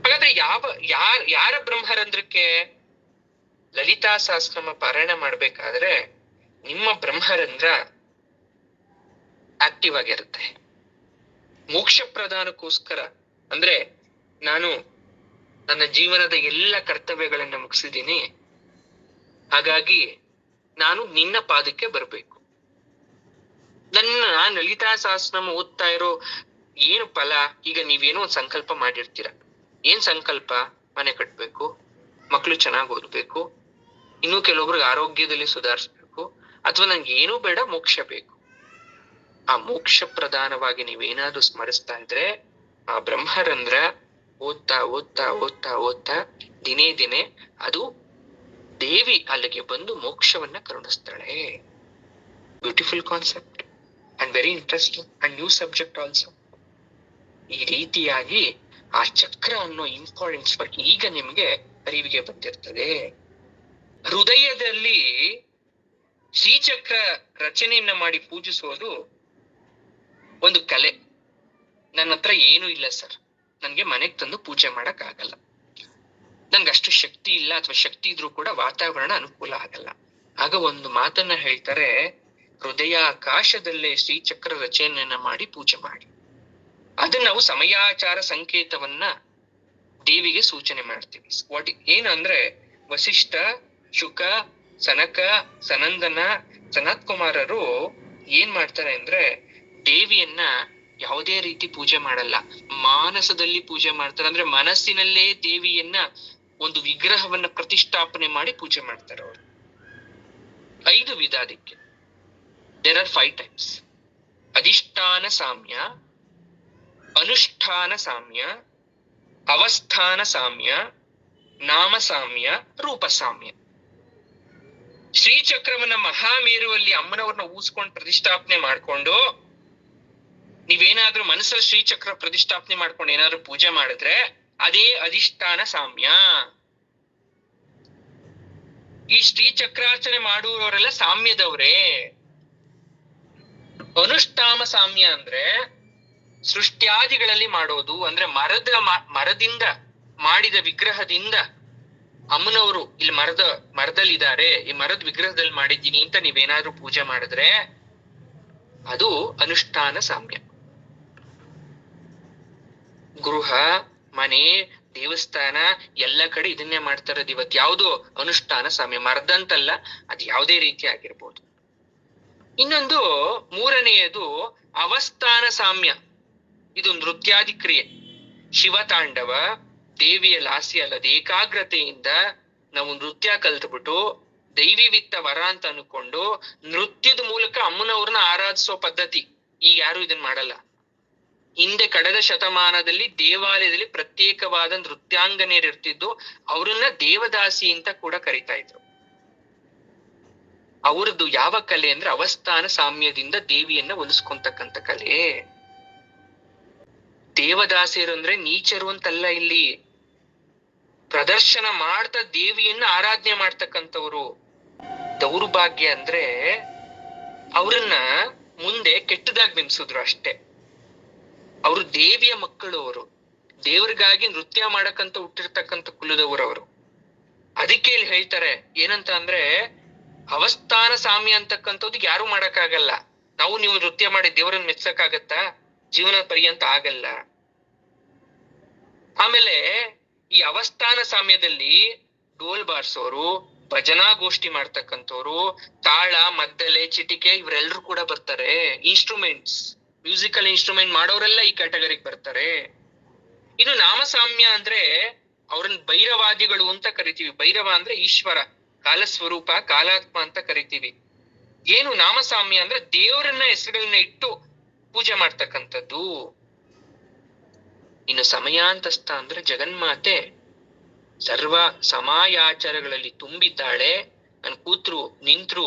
ಹಾಗಾದ್ರೆ ಯಾರ ಬ್ರಹ್ಮರಂಧ್ರಕ್ಕೆ? ಲಲಿತಾ ಸಹಸ್ರನಾಮ ಪಾರಾಯಣ ಮಾಡ್ಬೇಕಾದ್ರೆ ನಿಮ್ಮ ಬ್ರಹ್ಮರಂಧ್ರ ಆಕ್ಟಿವ್ ಆಗಿರುತ್ತೆ. ಮೋಕ್ಷ ಪ್ರದಾನಕ್ಕೋಸ್ಕರ, ಅಂದ್ರೆ ನಾನು ನನ್ನ ಜೀವನದ ಎಲ್ಲ ಕರ್ತವ್ಯಗಳನ್ನ ಮುಗಿಸಿದ್ದೀನಿ, ಹಾಗಾಗಿ ನಾನು ನಿನ್ನ ಪಾದಕ್ಕೆ ಬರ್ಬೇಕು. ನಾನು ಲಲಿತಾ ಸಹಸ್ರನಾಮ ಓದ್ತಾ ಇರೋ ಏನು ಫಲ? ಈಗ ನೀವೇನೋ ಒಂದ್ ಸಂಕಲ್ಪ ಮಾಡಿರ್ತೀರ. ಏನ್ ಸಂಕಲ್ಪ? ಮನೆ ಕಟ್ಬೇಕು, ಮಕ್ಳು ಚೆನ್ನಾಗಿ ಓದ್ಬೇಕು, ಇನ್ನು ಕೆಲವೊಬ್ರಿಗೆ ಆರೋಗ್ಯದಲ್ಲಿ ಸುಧಾರಿಸ್ಬೇಕು, ಅಥವಾ ನಂಗೆ ಏನೂ ಬೇಡ, ಮೋಕ್ಷ ಬೇಕು. ಆ ಮೋಕ್ಷ ಪ್ರಧಾನವಾಗಿ ನೀವೇನಾದ್ರೂ ಸ್ಮರಿಸ್ತಾ ಇದ್ರೆ ಆ ಬ್ರಹ್ಮರಂಧ್ರ ಓದ್ತಾ ಓದ್ತಾ ಓದ್ತಾ ಓದ್ತಾ ದಿನೇ ದಿನೇ ಅದು ದೇವಿ ಅಲ್ಲಿಗೆ ಬಂದು ಮೋಕ್ಷವನ್ನ ಕರುಣಿಸ್ತಾಳೆ. Beautiful concept and very interesting and new subject also. ಈ ರೀತಿಯಾಗಿ ಆ ಚಕ್ರ ಅನ್ನೋ ಇಂಪಾರ್ಟೆನ್ಸ್ ಬಗ್ಗೆ ಈಗ ನಿಮ್ಗೆ ಅರಿವಿಗೆ ಬಂದಿರ್ತದೆ. ಹೃದಯದಲ್ಲಿ ಶ್ರೀಚಕ್ರ ರಚನೆಯನ್ನ ಮಾಡಿ ಪೂಜಿಸೋದು ಒಂದು ಕಲೆ. ನನ್ನ ಹತ್ರ ಏನೂ ಇಲ್ಲ ಸರ್, ನನ್ಗೆ ಮನೆಗ್ ತಂದು ಪೂಜೆ ಮಾಡಕ್ ಆಗಲ್ಲ, ನನ್ಗೆ ಅಷ್ಟು ಶಕ್ತಿ ಇಲ್ಲ, ಅಥವಾ ಶಕ್ತಿ ಇದ್ರೂ ಕೂಡ ವಾತಾವರಣ ಅನುಕೂಲ ಆಗಲ್ಲ. ಆಗ ಒಂದು ಮಾತನ್ನ ಹೇಳ್ತಾರೆ, ಹೃದಯ ಆಕಾಶದಲ್ಲೇ ಶ್ರೀಚಕ್ರ ರಚನೆಯನ್ನ ಮಾಡಿ ಪೂಜೆ ಮಾಡಿ. ಅದನ್ನ ನಾವು ಸಮಯಾಚಾರ ಸಂಕೇತವನ್ನ ದೇವಿಗೆ ಸೂಚನೆ ಮಾಡ್ತೀವಿ. ಏನಂದ್ರೆ ವಸಿಷ್ಠ, ಶುಕ, ಸನಕ, ಸನಂದನ, ಸನತ್ ಕುಮಾರರು ಏನ್ ಮಾಡ್ತಾರೆ ಅಂದ್ರೆ ದೇವಿಯನ್ನ ಯಾವುದೇ ರೀತಿ ಪೂಜೆ ಮಾಡಲ್ಲ, ಮಾನಸದಲ್ಲಿ ಪೂಜೆ ಮಾಡ್ತಾರೆ. ಅಂದ್ರೆ ಮನಸ್ಸಿನಲ್ಲೇ ದೇವಿಯನ್ನ ಒಂದು ವಿಗ್ರಹವನ್ನ ಪ್ರತಿಷ್ಠಾಪನೆ ಮಾಡಿ ಪೂಜೆ ಮಾಡ್ತಾರೆ ಅವರು. 5 ವಿಧ ಅದಕ್ಕೆ. There are 5 types. ಅಧಿಷ್ಠಾನ ಸಾಮ್ಯ, ಅನುಷ್ಠಾನ ಸಾಮ್ಯ, ಅವಸ್ಥಾನ ಸಾಮ್ಯ, ನಾಮ ಸಾಮ್ಯ, ರೂಪ ಸಾಮ್ಯ. ಶ್ರೀಚಕ್ರವನ್ನ ಮಹಾಮೇರುವಲ್ಲಿ ಅಮ್ಮನವ್ರನ್ನ ಊಸ್ಕೊಂಡು ಪ್ರತಿಷ್ಠಾಪನೆ ಮಾಡ್ಕೊಂಡು ನೀವೇನಾದ್ರೂ ಮನಸ್ಸಲ್ಲಿ ಶ್ರೀಚಕ್ರ ಪ್ರತಿಷ್ಠಾಪನೆ ಮಾಡ್ಕೊಂಡು ಏನಾದ್ರು ಪೂಜೆ ಮಾಡಿದ್ರೆ ಅದೇ ಅಧಿಷ್ಠಾನ ಸಾಮ್ಯ. ಈ ಶ್ರೀಚಕ್ರಾರ್ಚನೆ ಮಾಡುವವರೆಲ್ಲ ಸಾಮ್ಯದವ್ರೇ. ಅನುಷ್ಠಾನ ಸಾಮ್ಯ ಅಂದ್ರೆ ಸೃಷ್ಟ್ಯಾದಿಗಳಲ್ಲಿ ಮಾಡೋದು, ಅಂದ್ರೆ ಮರದಿಂದ ಮಾಡಿದ ವಿಗ್ರಹದಿಂದ ಅಮ್ಮನವರು ಇಲ್ಲಿ ಮರದಲ್ಲಿದ್ದಾರೆ, ಈ ಮರದ ವಿಗ್ರಹದಲ್ಲಿ ಮಾಡಿದ್ದೀನಿ ಅಂತ ನೀವೇನಾದ್ರೂ ಪೂಜೆ ಮಾಡಿದ್ರೆ ಅದು ಅನುಷ್ಠಾನ ಸಾಮ್ಯ. ಗೃಹ, ಮನೆ, ದೇವಸ್ಥಾನ ಎಲ್ಲ ಕಡೆ ಇದನ್ನೇ ಮಾಡ್ತಾ ಇರೋದು ಇವತ್ತು. ಯಾವುದು? ಅನುಷ್ಠಾನ ಸಾಮ್ಯ. ಮರದಂತಲ್ಲ, ಅದು ಯಾವುದೇ ರೀತಿ ಆಗಿರ್ಬೋದು. ಇನ್ನೊಂದು ಮೂರನೆಯದು ಅವಸ್ಥಾನ ಸಾಮ್ಯ. ಇದು ನೃತ್ಯಾದಿ ಕ್ರಿಯೆ. ಶಿವತಾಂಡವ, ದೇವಿಯ ಲಾಸ್ಯ ಅಲ್ಲದ ಏಕಾಗ್ರತೆಯಿಂದ ನಾವು ನೃತ್ಯ ಕಲ್ತ್ಬಿಟ್ಟು ದೈವಿ ವಿತ್ತ ವರ ಅಂತ ಅನ್ಕೊಂಡು ನೃತ್ಯದ ಮೂಲಕ ಅಮ್ಮನವ್ರನ್ನ ಆರಾಧಿಸೋ ಪದ್ಧತಿ. ಈಗ ಯಾರು ಇದನ್ ಮಾಡಲ್ಲ. ಹಿಂದೆ ಕಳೆದ ಶತಮಾನದಲ್ಲಿ ದೇವಾಲಯದಲ್ಲಿ ಪ್ರತ್ಯೇಕವಾದ ನೃತ್ಯಾಂಗನೆಯರು ಇರ್ತಿದ್ದು, ಅವ್ರನ್ನ ದೇವದಾಸಿ ಅಂತ ಕೂಡ ಕರಿತಾ ಇದ್ರು. ಅವ್ರದ್ದು ಯಾವ ಕಲೆ ಅಂದ್ರೆ ಅವಸ್ಥಾನ ಸಾಮ್ಯದಿಂದ ದೇವಿಯನ್ನ ಒಲಿಸ್ಕೊಂತಕ್ಕಂಥ ಕಲೆ. ದೇವದಾಸಿಯರು ಅಂದ್ರೆ ನೀಚರು ಅಂತಲ್ಲ, ಇಲ್ಲಿ ಪ್ರದರ್ಶನ ಮಾಡ್ತಾ ದೇವಿಯನ್ನ ಆರಾಧನೆ ಮಾಡ್ತಕ್ಕಂಥವ್ರು. ದೌರ್ಭಾಗ್ಯ ಅಂದ್ರೆ ಅವ್ರನ್ನ ಮುಂದೆ ಕೆಟ್ಟದಾಗಿ ಬಿಂಬಿಸಿದ್ರು ಅಷ್ಟೇ. ಅವರು ದೇವಿಯ ಮಕ್ಕಳು, ಅವರು ದೇವ್ರಿಗಾಗಿ ನೃತ್ಯ ಮಾಡಕ್ಕಂತ ಹುಟ್ಟಿರ್ತಕ್ಕಂಥ ಕುಲದವರು ಅವರು. ಅದಕ್ಕೆ ಇಲ್ಲಿ ಹೇಳ್ತಾರೆ ಏನಂತ ಅಂದ್ರೆ ಅವಸ್ಥಾನ ಸಾಮ್ಯ ಅಂತಕ್ಕಂಥದ್ದು ಯಾರು ಮಾಡಕ್ಕಾಗಲ್ಲ. ನೀವು ನೃತ್ಯ ಮಾಡಿ ದೇವರನ್ನ ಮೆಚ್ಚಕ್ಕಾಗತ್ತಾ? ಜೀವನ ಪರ್ಯಂತ ಆಗಲ್ಲ. ಆಮೇಲೆ ಈ ಅವಸ್ಥಾನ ಸಾಮ್ಯದಲ್ಲಿ ಡೋಲ್ ಬಾರ್ಸೋರು, ಭಜನಾ ಗೋಷ್ಠಿ ಮಾಡ್ತಕ್ಕಂಥವ್ರು, ತಾಳ, ಮದ್ದಲೆ, ಚಿಟಿಕೆ ಇವರೆಲ್ಲರೂ ಕೂಡ ಬರ್ತಾರೆ. ಇನ್ಸ್ಟ್ರೂಮೆಂಟ್ಸ್, ಮ್ಯೂಸಿಕಲ್ ಇನ್ಸ್ಟ್ರೂಮೆಂಟ್ ಮಾಡೋರೆಲ್ಲ ಈ ಕ್ಯಾಟಗರಿಗೆ ಬರ್ತಾರೆ. ಇನ್ನು ನಾಮಸಾಮ್ಯ ಅಂದ್ರೆ ಅವ್ರನ್ನ ಭೈರವಾದಿಗಳು ಅಂತ ಕರಿತೀವಿ. ಭೈರವ ಅಂದ್ರೆ ಈಶ್ವರ, ಕಾಲಸ್ವರೂಪ, ಕಾಲಾತ್ಮ ಅಂತ ಕರಿತೀವಿ. ಏನು ನಾಮಸಾಮ್ಯ ಅಂದ್ರೆ ದೇವರನ್ನ ಹೆಸರುಗಳನ್ನ ಇಟ್ಟು ಪೂಜೆ ಮಾಡ್ತಕ್ಕಂಥದ್ದು. ಇನ್ನು ಸಮಯಾಂತಸ್ಥ ಅಂದ್ರೆ ಜಗನ್ಮಾತೆ ಸರ್ವ ಸಮಾಯಾಚಾರಗಳಲ್ಲಿ ತುಂಬಿದ್ದಾಳೆ. ನನ್ ಕೂತ್ರು, ನಿಂತ್ರು,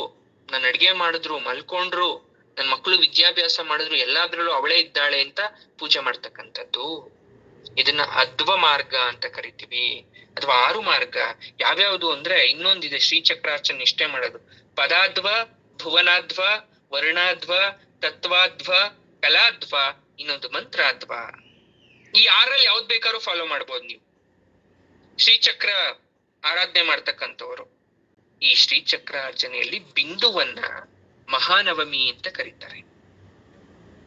ನನ್ ಅಡ್ಗೆ ಮಾಡಿದ್ರು, ಮಲ್ಕೊಂಡ್ರು, ನನ್ ಮಕ್ಕಳು ವಿದ್ಯಾಭ್ಯಾಸ ಮಾಡಿದ್ರು, ಎಲ್ಲಾದ್ರಲ್ಲೂ ಅವಳೇ ಇದ್ದಾಳೆ ಅಂತ ಪೂಜೆ ಮಾಡ್ತಕ್ಕಂಥದ್ದು. ಇದನ್ನ ಅಧ್ವ ಮಾರ್ಗ ಅಂತ ಕರಿತೀವಿ, ಅಥವಾ 6 ಮಾರ್ಗ. ಯಾವ್ಯಾವ್ದು ಅಂದ್ರೆ ಇನ್ನೊಂದಿದೆ ಶ್ರೀಚಕ್ರಾರ್ಚನೆ ನಿಷ್ಠೆ ಮಾಡೋದು. ಪದಾಧ್ವ, ಭುವನಾಧ್ವ, ವರ್ಣಾಧ್ವ, ತತ್ವಾಧ್ವ, ಕಲಾಧ್ವ, ಇನ್ನೊಂದು ಮಂತ್ರಾಧ್ವ. ಈ 6ರಲ್ಲಿ ಯಾವ್ದು ಬೇಕಾದ್ರೂ ಫಾಲೋ ಮಾಡ್ಬೋದು ನೀವು. ಶ್ರೀಚಕ್ರ ಆರಾಧನೆ ಮಾಡ್ತಕ್ಕಂಥವ್ರು ಈ ಶ್ರೀಚಕ್ರ ಅರ್ಚನೆಯಲ್ಲಿ ಬಿಂದುವನ್ನ ಮಹಾನವಮಿ ಅಂತ ಕರೀತಾರೆ.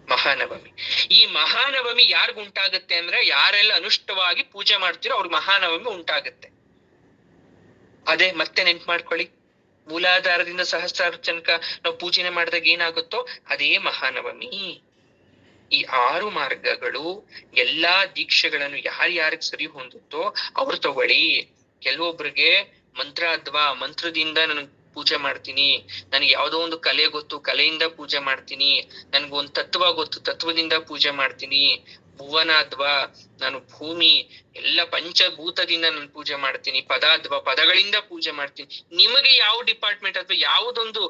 ಮಹಾನವಮಿ. ಈ ಮಹಾನವಮಿ ಯಾರಿಗುಂಟಾಗತ್ತೆ ಅಂದ್ರೆ ಯಾರೆಲ್ಲ ಅನುಷ್ಠವಾಗಿ ಪೂಜೆ ಮಾಡ್ತೀರೋ ಅವ್ರಿಗೆ ಮಹಾನವಮಿ ಉಂಟಾಗತ್ತೆ. ಅದೇ ಮತ್ತೆ ನೆನ್ಪು ಮಾಡ್ಕೊಳ್ಳಿ, ಮೂಲಾಧಾರದಿಂದ ಸಹಸ್ರಾರ ತನಕ ನಾವು ಪೂಜನೆ ಮಾಡಿದಾಗ ಏನಾಗುತ್ತೋ ಅದೇ ಮಹಾನವಮಿ. ಈ 6 ಮಾರ್ಗಗಳು ಎಲ್ಲಾ ದೀಕ್ಷೆಗಳನ್ನು ಯಾರ್ಯಾರಿಗೆ ಸರಿ ಹೊಂದುತ್ತೋ ಅವ್ರು ತಗೊಳ್ಳಿ. ಕೆಲವೊಬ್ರಿಗೆ ಮಂತ್ರಾಧ್ವ, ಮಂತ್ರದಿಂದ ನಾನು ಪೂಜೆ ಮಾಡ್ತೀನಿ, ನನಗೆ ಯಾವ್ದೋ ಒಂದು ಕಲೆ ಗೊತ್ತು, ಕಲೆಯಿಂದ ಪೂಜೆ ಮಾಡ್ತೀನಿ, ನನ್ಗೊಂದು ತತ್ವ ಗೊತ್ತು, ತತ್ವದಿಂದ ಪೂಜೆ ಮಾಡ್ತೀನಿ. ಭುವನಾಧ್ವ, ನಾನು ಭೂಮಿ ಎಲ್ಲ ಪಂಚಭೂತದಿಂದ ನಾನು ಪೂಜೆ ಮಾಡ್ತೀನಿ. ಪದಾಧ್ವ, ಪದಗಳಿಂದ ಪೂಜೆ ಮಾಡ್ತೀನಿ. ನಿಮಗೆ ಯಾವ ಡಿಪಾರ್ಟ್ಮೆಂಟ್ ಅಥವಾ ಯಾವುದೊಂದು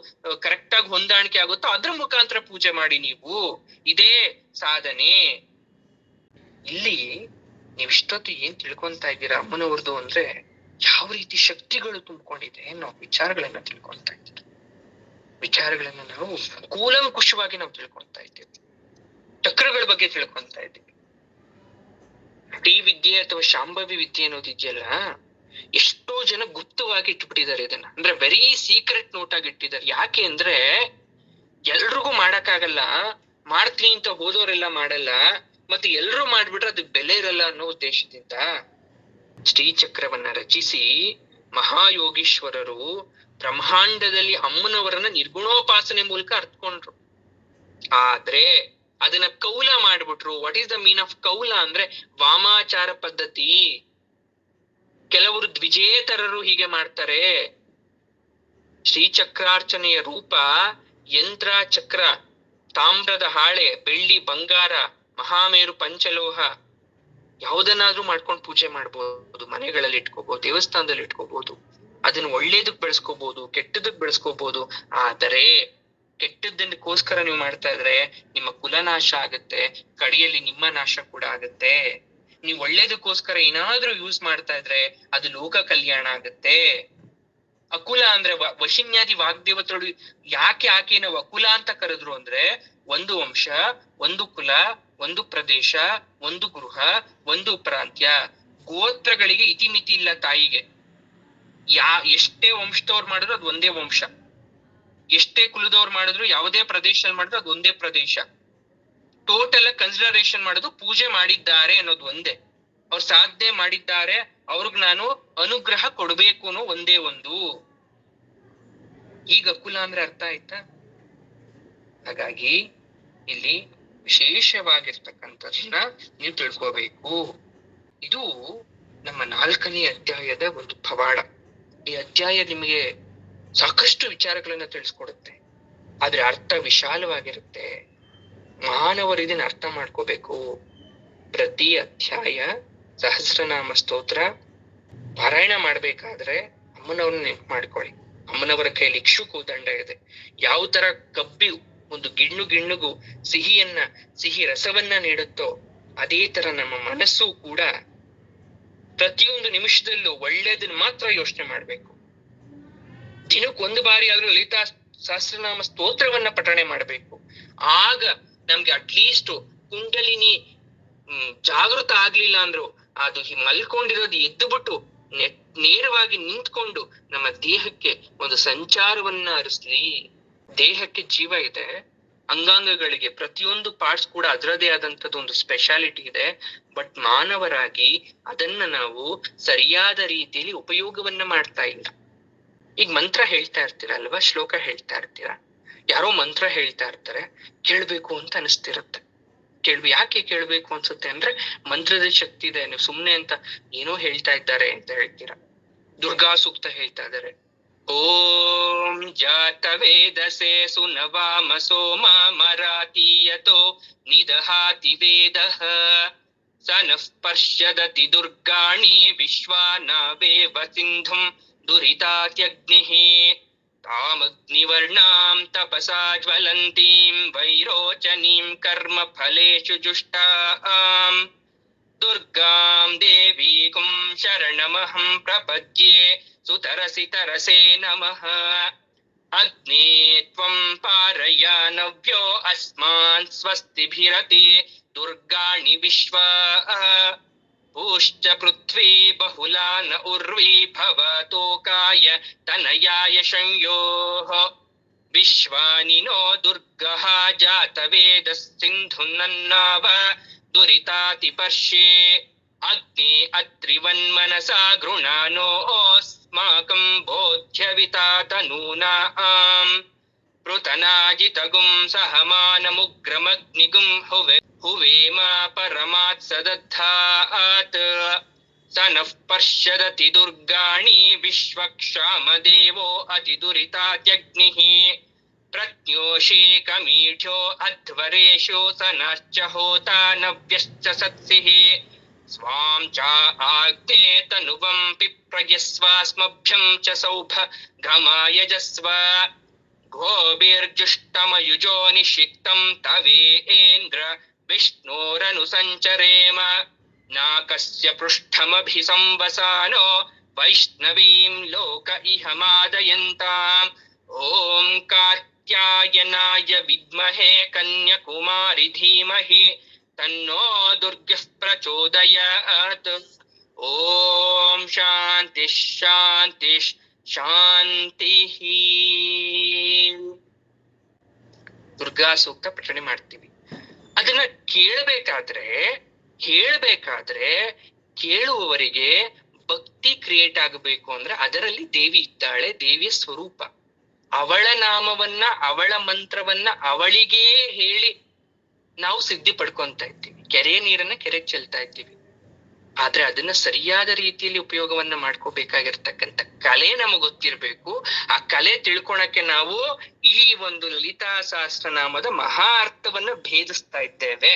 ಕರೆಕ್ಟ್ ಆಗಿ ಹೊಂದಾಣಿಕೆ ಆಗುತ್ತೋ ಅದ್ರ ಮುಖಾಂತರ ಪೂಜೆ ಮಾಡಿ. ನೀವು ಇದೇ ಸಾಧನೆ. ಇಲ್ಲಿ ನೀವಿಷ್ಟೊತ್ತು ಏನ್ ತಿಳ್ಕೊಂತಾ ಇದ್ದೀರಾ ಅಮ್ಮನವ್ರದ್ದು ಅಂದ್ರೆ ಯಾವ ರೀತಿ ಶಕ್ತಿಗಳು ತುಂಬಿಕೊಂಡಿದೆ ನಾವು ವಿಚಾರಗಳನ್ನ ತಿಳ್ಕೊಂತಾ ಇದ್ದೀವಿ. ವಿಚಾರಗಳನ್ನ ನಾವು ಕೂಲಂಕುಷವಾಗಿ ನಾವು ತಿಳ್ಕೊಂತಾ ಇದ್ದೀವಿ. ಚಕ್ರಗಳ ಬಗ್ಗೆ ತಿಳ್ಕೊಂತಾ ಇದ್ದೀವಿ. ಈ ವಿದ್ಯೆ ಅಥವಾ ಶಾಂಭವಿ ವಿದ್ಯೆ ಅನ್ನೋದಿದೆಯಲ್ಲ, ಎಷ್ಟೋ ಜನ ಗುಪ್ತವಾಗಿ ಇಟ್ಬಿಟ್ಟಿದ್ದಾರೆ ಇದನ್ನ. ಅಂದ್ರೆ ವೆರಿ ಸೀಕ್ರೆಟ್ ನೋಟ್ ಆಗಿ ಇಟ್ಟಿದ್ದಾರೆ. ಯಾಕೆ ಅಂದ್ರೆ ಎಲ್ರಿಗೂ ಮಾಡಕ್ಕಾಗಲ್ಲ, ಮಾಡ್ತೀನಿ ಅಂತ ಹೋದವರೆಲ್ಲ ಮಾಡಲ್ಲ, ಮತ್ತೆ ಎಲ್ರು ಮಾಡ್ಬಿಟ್ರೆ ಅದಕ್ಕೆ ಬೆಲೆ ಇರಲ್ಲ ಅನ್ನೋ ಉದ್ದೇಶದಿಂದ ಶ್ರೀಚಕ್ರವನ್ನ ರಚಿಸಿ ಮಹಾಯೋಗೀಶ್ವರರು ಬ್ರಹ್ಮಾಂಡದಲ್ಲಿ ಅಮ್ಮನವರನ್ನ ನಿರ್ಗುಣೋಪಾಸನೆ ಮೂಲಕ ಅರ್ಥಕೊಂಡ್ರು. ಆದ್ರೆ ಅದನ್ನ ಕೌಲ ಮಾಡ್ಬಿಟ್ರು. What is the mean of ಕೌಲ ಅಂದ್ರೆ ವಾಮಾಚಾರ ಪದ್ಧತಿ. ಕೆಲವರು ದ್ವಿಜೇತರರು ಹೀಗೆ ಮಾಡ್ತಾರೆ. ಶ್ರೀಚಕ್ರಾರ್ಚನೆಯ ರೂಪ ಯಂತ್ರ, ಚಕ್ರ, ತಾಮ್ರದ ಹಾಳೆ, ಬೆಳ್ಳಿ, ಬಂಗಾರ, ಮಹಾಮೇರು, ಪಂಚಲೋಹ, ಯಾವುದನ್ನಾದ್ರೂ ಮಾಡ್ಕೊಂಡು ಪೂಜೆ ಮಾಡ್ಬೋದು. ಮನೆಗಳಲ್ಲಿ ಇಟ್ಕೋಬಹುದು, ದೇವಸ್ಥಾನದಲ್ಲಿ ಇಟ್ಕೋಬಹುದು. ಅದನ್ನ ಒಳ್ಳೇದಕ್ ಬೆಳೆಸ್ಕೋಬಹುದು, ಕೆಟ್ಟದಕ್ ಬೆಳೆಸ್ಕೋಬಹುದು. ಆದರೆ ಕೆಟ್ಟದ್ದಕ್ಕೋಸ್ಕರ ನೀವು ಮಾಡ್ತಾ ಇದ್ರೆ ನಿಮ್ಮ ಕುಲನಾಶ ಆಗತ್ತೆ, ಕಡಿಯಲ್ಲಿ ನಿಮ್ಮ ನಾಶ ಕೂಡ ಆಗತ್ತೆ. ನೀವು ಒಳ್ಳೇದಕ್ಕೋಸ್ಕರ ಏನಾದ್ರೂ ಯೂಸ್ ಮಾಡ್ತಾ ಇದ್ರೆ ಅದು ಲೋಕ ಕಲ್ಯಾಣ ಆಗತ್ತೆ. ಅಕುಲ ಅಂದ್ರೆ ವಶಿನ್ಯಾದಿ ವಾಗ್ದೇವತೆಗಳು ಯಾಕೆ ಆಕೆನ ವಕುಲ ಅಂತ ಕರೆದ್ರು ಅಂದ್ರೆ, ಒಂದು ವಂಶ, ಒಂದು ಕುಲ, ಒಂದು ಪ್ರದೇಶ, ಒಂದು ಗೃಹ, ಒಂದು ಪ್ರಾಂತ್ಯ. ಗೋತ್ರಗಳಿಗೆ ಇತಿಮಿತಿ ಇಲ್ಲ ತಾಯಿಗೆ. ಎಷ್ಟೇ ವಂಶದವ್ರು ಮಾಡಿದ್ರು ಅದು ಒಂದೇ ವಂಶ, ಎಷ್ಟೇ ಕುಲದವ್ರು ಮಾಡಿದ್ರು, ಯಾವುದೇ ಪ್ರದೇಶದಲ್ಲಿ ಮಾಡಿದ್ರು ಅದು ಒಂದೇ ಪ್ರದೇಶ. ಟೋಟಲ್ ಕನ್ಸಿಡರೇಷನ್ ಮಾಡೋದು ಪೂಜೆ ಮಾಡಿದ್ದಾರೆ ಅನ್ನೋದು ಒಂದೇ. ಅವ್ರು ಸಾಧನೆ ಮಾಡಿದ್ದಾರೆ, ಅವ್ರಿಗೆ ನಾನು ಅನುಗ್ರಹ ಕೊಡ್ಬೇಕು ಅನ್ನೋ ಒಂದೇ ಒಂದು. ಈಗ ಕುಲ ಅಂದ್ರೆ ಅರ್ಥ ಆಯ್ತಾ? ಹಾಗಾಗಿ ಇಲ್ಲಿ ವಿಶೇಷವಾಗಿರ್ತಕ್ಕಂಥದನ್ನ ನೀವು ತಿಳ್ಕೋಬೇಕು. ಇದು ನಮ್ಮ 4ನೇ ಅಧ್ಯಾಯದ ಒಂದು ಪವಾಡ. ಈ ಅಧ್ಯಾಯ ನಿಮಗೆ ಸಾಕಷ್ಟು ವಿಚಾರಗಳನ್ನ ತಿಳಿಸ್ಕೊಡುತ್ತೆ, ಆದ್ರೆ ಅರ್ಥ ವಿಶಾಲವಾಗಿರುತ್ತೆ. ಮಾನವರು ಇದನ್ನ ಅರ್ಥ ಮಾಡ್ಕೋಬೇಕು. ಪ್ರತಿ ಅಧ್ಯಾಯ ಸಹಸ್ರನಾಮ ಸ್ತೋತ್ರ ಪಾರಾಯಣ ಮಾಡ್ಬೇಕಾದ್ರೆ ಅಮ್ಮನವ್ರನ್ನ ನೆನ್ಪು ಮಾಡ್ಕೊಳ್ಳಿ. ಅಮ್ಮನವರ ಕೈಯಲ್ಲಿ ಇಕ್ಷುಕು ದಂಡ ಇದೆ. ಯಾವ ತರ ಕಬ್ಬಿ ಒಂದು ಗಿಣ್ಣುಗೂ ಸಿಹಿ ರಸವನ್ನ ನೀಡುತ್ತೋ ಅದೇ ತರ ನಮ್ಮ ಮನಸ್ಸು ಕೂಡ ಪ್ರತಿಯೊಂದು ನಿಮಿಷದಲ್ಲೂ ಒಳ್ಳೇದನ್ನ ಮಾತ್ರ ಯೋಚನೆ ಮಾಡ್ಬೇಕು. ದಿನಕ್ಕೆ ಒಂದು ಬಾರಿ ಆದ್ರೂ ಲಲಿತಾ ಸಹಸ್ರನಾಮ ಸ್ತೋತ್ರವನ್ನ ಪಠಣೆ ಮಾಡ್ಬೇಕು. ಆಗ ನಮ್ಗೆ ಅಟ್ಲೀಸ್ಟ್ ಕುಂಡಲಿನಿ ಜಾಗೃತ ಆಗ್ಲಿಲ್ಲ ಅಂದ್ರು ಅದು ಮಲ್ಕೊಂಡಿರೋದು ಎದ್ದು ಬಿಟ್ಟು ನೇರವಾಗಿ ನಿಂತ್ಕೊಂಡು ನಮ್ಮ ದೇಹಕ್ಕೆ ಒಂದು ಸಂಚಾರವನ್ನ ಹರಿಸ್ಲಿ. ದೇಹಕ್ಕೆ ಜೀವ ಇದೆ, ಅಂಗಾಂಗಗಳಿಗೆ ಪ್ರತಿಯೊಂದು ಪಾರ್ಟ್ಸ್ ಕೂಡ ಅದರದೇ ಆದಂತದ್ದು ಒಂದು ಸ್ಪೆಷಾಲಿಟಿ ಇದೆ. ಬಟ್ ಮಾನವರಾಗಿ ಅದನ್ನ ನಾವು ಸರಿಯಾದ ರೀತಿಯಲ್ಲಿ ಉಪಯೋಗವನ್ನ ಮಾಡ್ತಾ ಇಲ್ಲ. ಈಗ ಮಂತ್ರ ಹೇಳ್ತಾ ಇರ್ತೀರ ಅಲ್ವಾ, ಶ್ಲೋಕ ಹೇಳ್ತಾ ಇರ್ತೀರ, ಯಾರೋ ಮಂತ್ರ ಹೇಳ್ತಾ ಇರ್ತಾರೆ, ಕೇಳ್ಬೇಕು ಅಂತ ಅನಿಸ್ತಿರುತ್ತೆ. ಯಾಕೆ ಕೇಳ್ಬೇಕು ಅನ್ಸುತ್ತೆ ಅಂದ್ರೆ ಮಂತ್ರದ ಶಕ್ತಿ ಇದೆ, ನೀವು ಸುಮ್ನೆ ಅಂತ ಏನೋ ಹೇಳ್ತಾ ಇದ್ದಾರೆ ಅಂತ ಹೇಳ್ತೀರಾ. ದುರ್ಗಾ ಸೂಕ್ತ ಹೇಳ್ತಾ ಇದ್ದಾರೆ, ಓಂ ಜಾತ ವೇದಸೆ ಸುನವಾಮ ಸೋಮ ಮರಾತೀಯತೋ ನಿದಹಾತಿ ವೇದಃ ಸನಃ ಪಶ್ಯದತಿ ದುರ್ಗಾಣಿ ವಿಶ್ವಾನಾವೇವ ಸಿಂಧುಂ ದುರಿತಾತ್ಯಗ್ನಿಃ ತಾಮಗ್ನಿವರ್ಣಾಂ ತಪಸಾ ಜ್ವಲಂತೀಂ ವೈರೋಚನೀಂ ಕರ್ಮ ಫಲೇಷು ಜುಷ್ಟಾಂ ದುರ್ಗಾಂ ದೇವೀಕುಂ ಶರಣಮಹಂ ಪ್ರಪದ್ಯೆ ಸುತರಸಿ ತರಸೇ ನಮಃ ಅಗ್ನೇ ತ್ವಂ ಪಾರಯಾನವ್ಯೋ ಅಸ್ಮಾನ್ ಸ್ವಸ್ತಿಭಿರತಿ ದುರ್ಗಾಣಿ ವಿಶ್ವಾ ಪೂಶ್ಚ ಪೃಥ್ವೀ ಬಹುಲಾ ನ ಉರ್ವೀ ಭವತೋಕಾಯ ತನಯಾಯ ಸಂಯೋಃ ವಿಶ್ವಾನಿನೋ ದುರ್ಗಃ ಜಾತವೇದ ಸಿಂಧುನನ್ನಾವ ದುರಿತಾತಿಪರ್ಷೇ ಅಗ್ನೇ ಅತ್ರಿವನ್ಮನಸಾ ಗೃಣಾನೋಸ್ಮಾಕಂ ಬೋಧ್ಯವಿತಾತನೂನಾಂ ಪೃತನಾಜಿತಗುಂ ಸಹಮಾನಮುಗ್ರಮಗ್ನಿಗುಂ ಹುವೇಮ ಪರಮಾತ್ ಸದದ್ಧಾತ್ ಸನಃ ಪಶ್ಯದತಿ ದುರ್ಗಾಣಿ ವಿಶ್ವಕ್ಷಾಮದೇವೋ ಅತಿದುರಿತಾತ್ಯಗ್ನಿಃ ಪ್ರಜ್ಞೋಷೇಕಮೀಢ್ಯೋ ಅಧ್ವರೇಶೋ ಸನಶ್ಚ ಹೋತಾ ನವ್ಯಶ್ಚ ಸತ್ಸಿಃ ಸ್ವಾಂ ಚ ಆಗ್ನೇ ತನುವಂ ಪಿಪ್ರಯಸ್ವಾಸ್ಮಭ್ಯಂ ಚ ಸೌಭ ಘಮಾಯಜಸ್ವ ಗೋಭಿರ್ಜುಷ್ಟಮಯುಜೋ ನಿಷಿಕ್ತಂ ತವೇಂದ್ರ ವಿಷ್ಣೋರನು ಸಂಚರೇಮ ನಾಕಸ್ಯ ಪೃಷ್ಠಮಭಿಸಂವಸಾನೋ ವೈಷ್ಣವೀಂ ಲೋಕ ಇಹ ಮಾದಯಂತಾಂ ಓಂ ಕಾತ್ಯಾಯನಾಯ ವಿದ್ಮಹೇ ಕನ್ಯಾಕುಮಾರಿ ಧೀಮಹಿ ತನ್ನೋ ದುರ್ಗಃ ಪ್ರಚೋದಯಾತ್. ಓಂ ಶಾಂತಿ ಶಾಂತಿ ಶಾಂತಿ. ದುರ್ಗಾ ಸೂಕ್ತ ಪಠಣೆ ಮಾಡ್ತೀವಿ. ಅದನ್ನ ಹೇಳ್ಬೇಕಾದ್ರೆ ಕೇಳುವವರಿಗೆ ಭಕ್ತಿ ಕ್ರಿಯೇಟ್ ಆಗಬೇಕು ಅಂದ್ರೆ ಅದರಲ್ಲಿ ದೇವಿ ಇದ್ದಾಳೆ, ದೇವಿಯ ಸ್ವರೂಪ. ಅವಳ ನಾಮವನ್ನ, ಅವಳ ಮಂತ್ರವನ್ನ ಅವಳಿಗೇ ಹೇಳಿ ನಾವು ಸಿದ್ಧಿ ಪಡ್ಕೊಂತ ಇದ್ದೀವಿ. ಕೆರೆಯ ನೀರನ್ನ ಕೆರೆಗೆ ಚೆಲ್ತಾ ಇದ್ದೀವಿ. ಆದ್ರೆ ಅದನ್ನ ಸರಿಯಾದ ರೀತಿಯಲ್ಲಿ ಉಪಯೋಗವನ್ನ ಮಾಡ್ಕೋಬೇಕಾಗಿರ್ತಕ್ಕಂಥ ಕಲೆ ನಮಗ್ ಗೊತ್ತಿರ್ಬೇಕು. ಆ ಕಲೆ ತಿಳ್ಕೊಳಕ್ಕೆ ನಾವು ಈ ಒಂದು ಲಲಿತಾ ಸಹಸ್ರನಾಮದ ಮಹಾ ಅರ್ಥವನ್ನ ಭೇದಿಸ್ತಾ ಇದ್ದೇವೆ.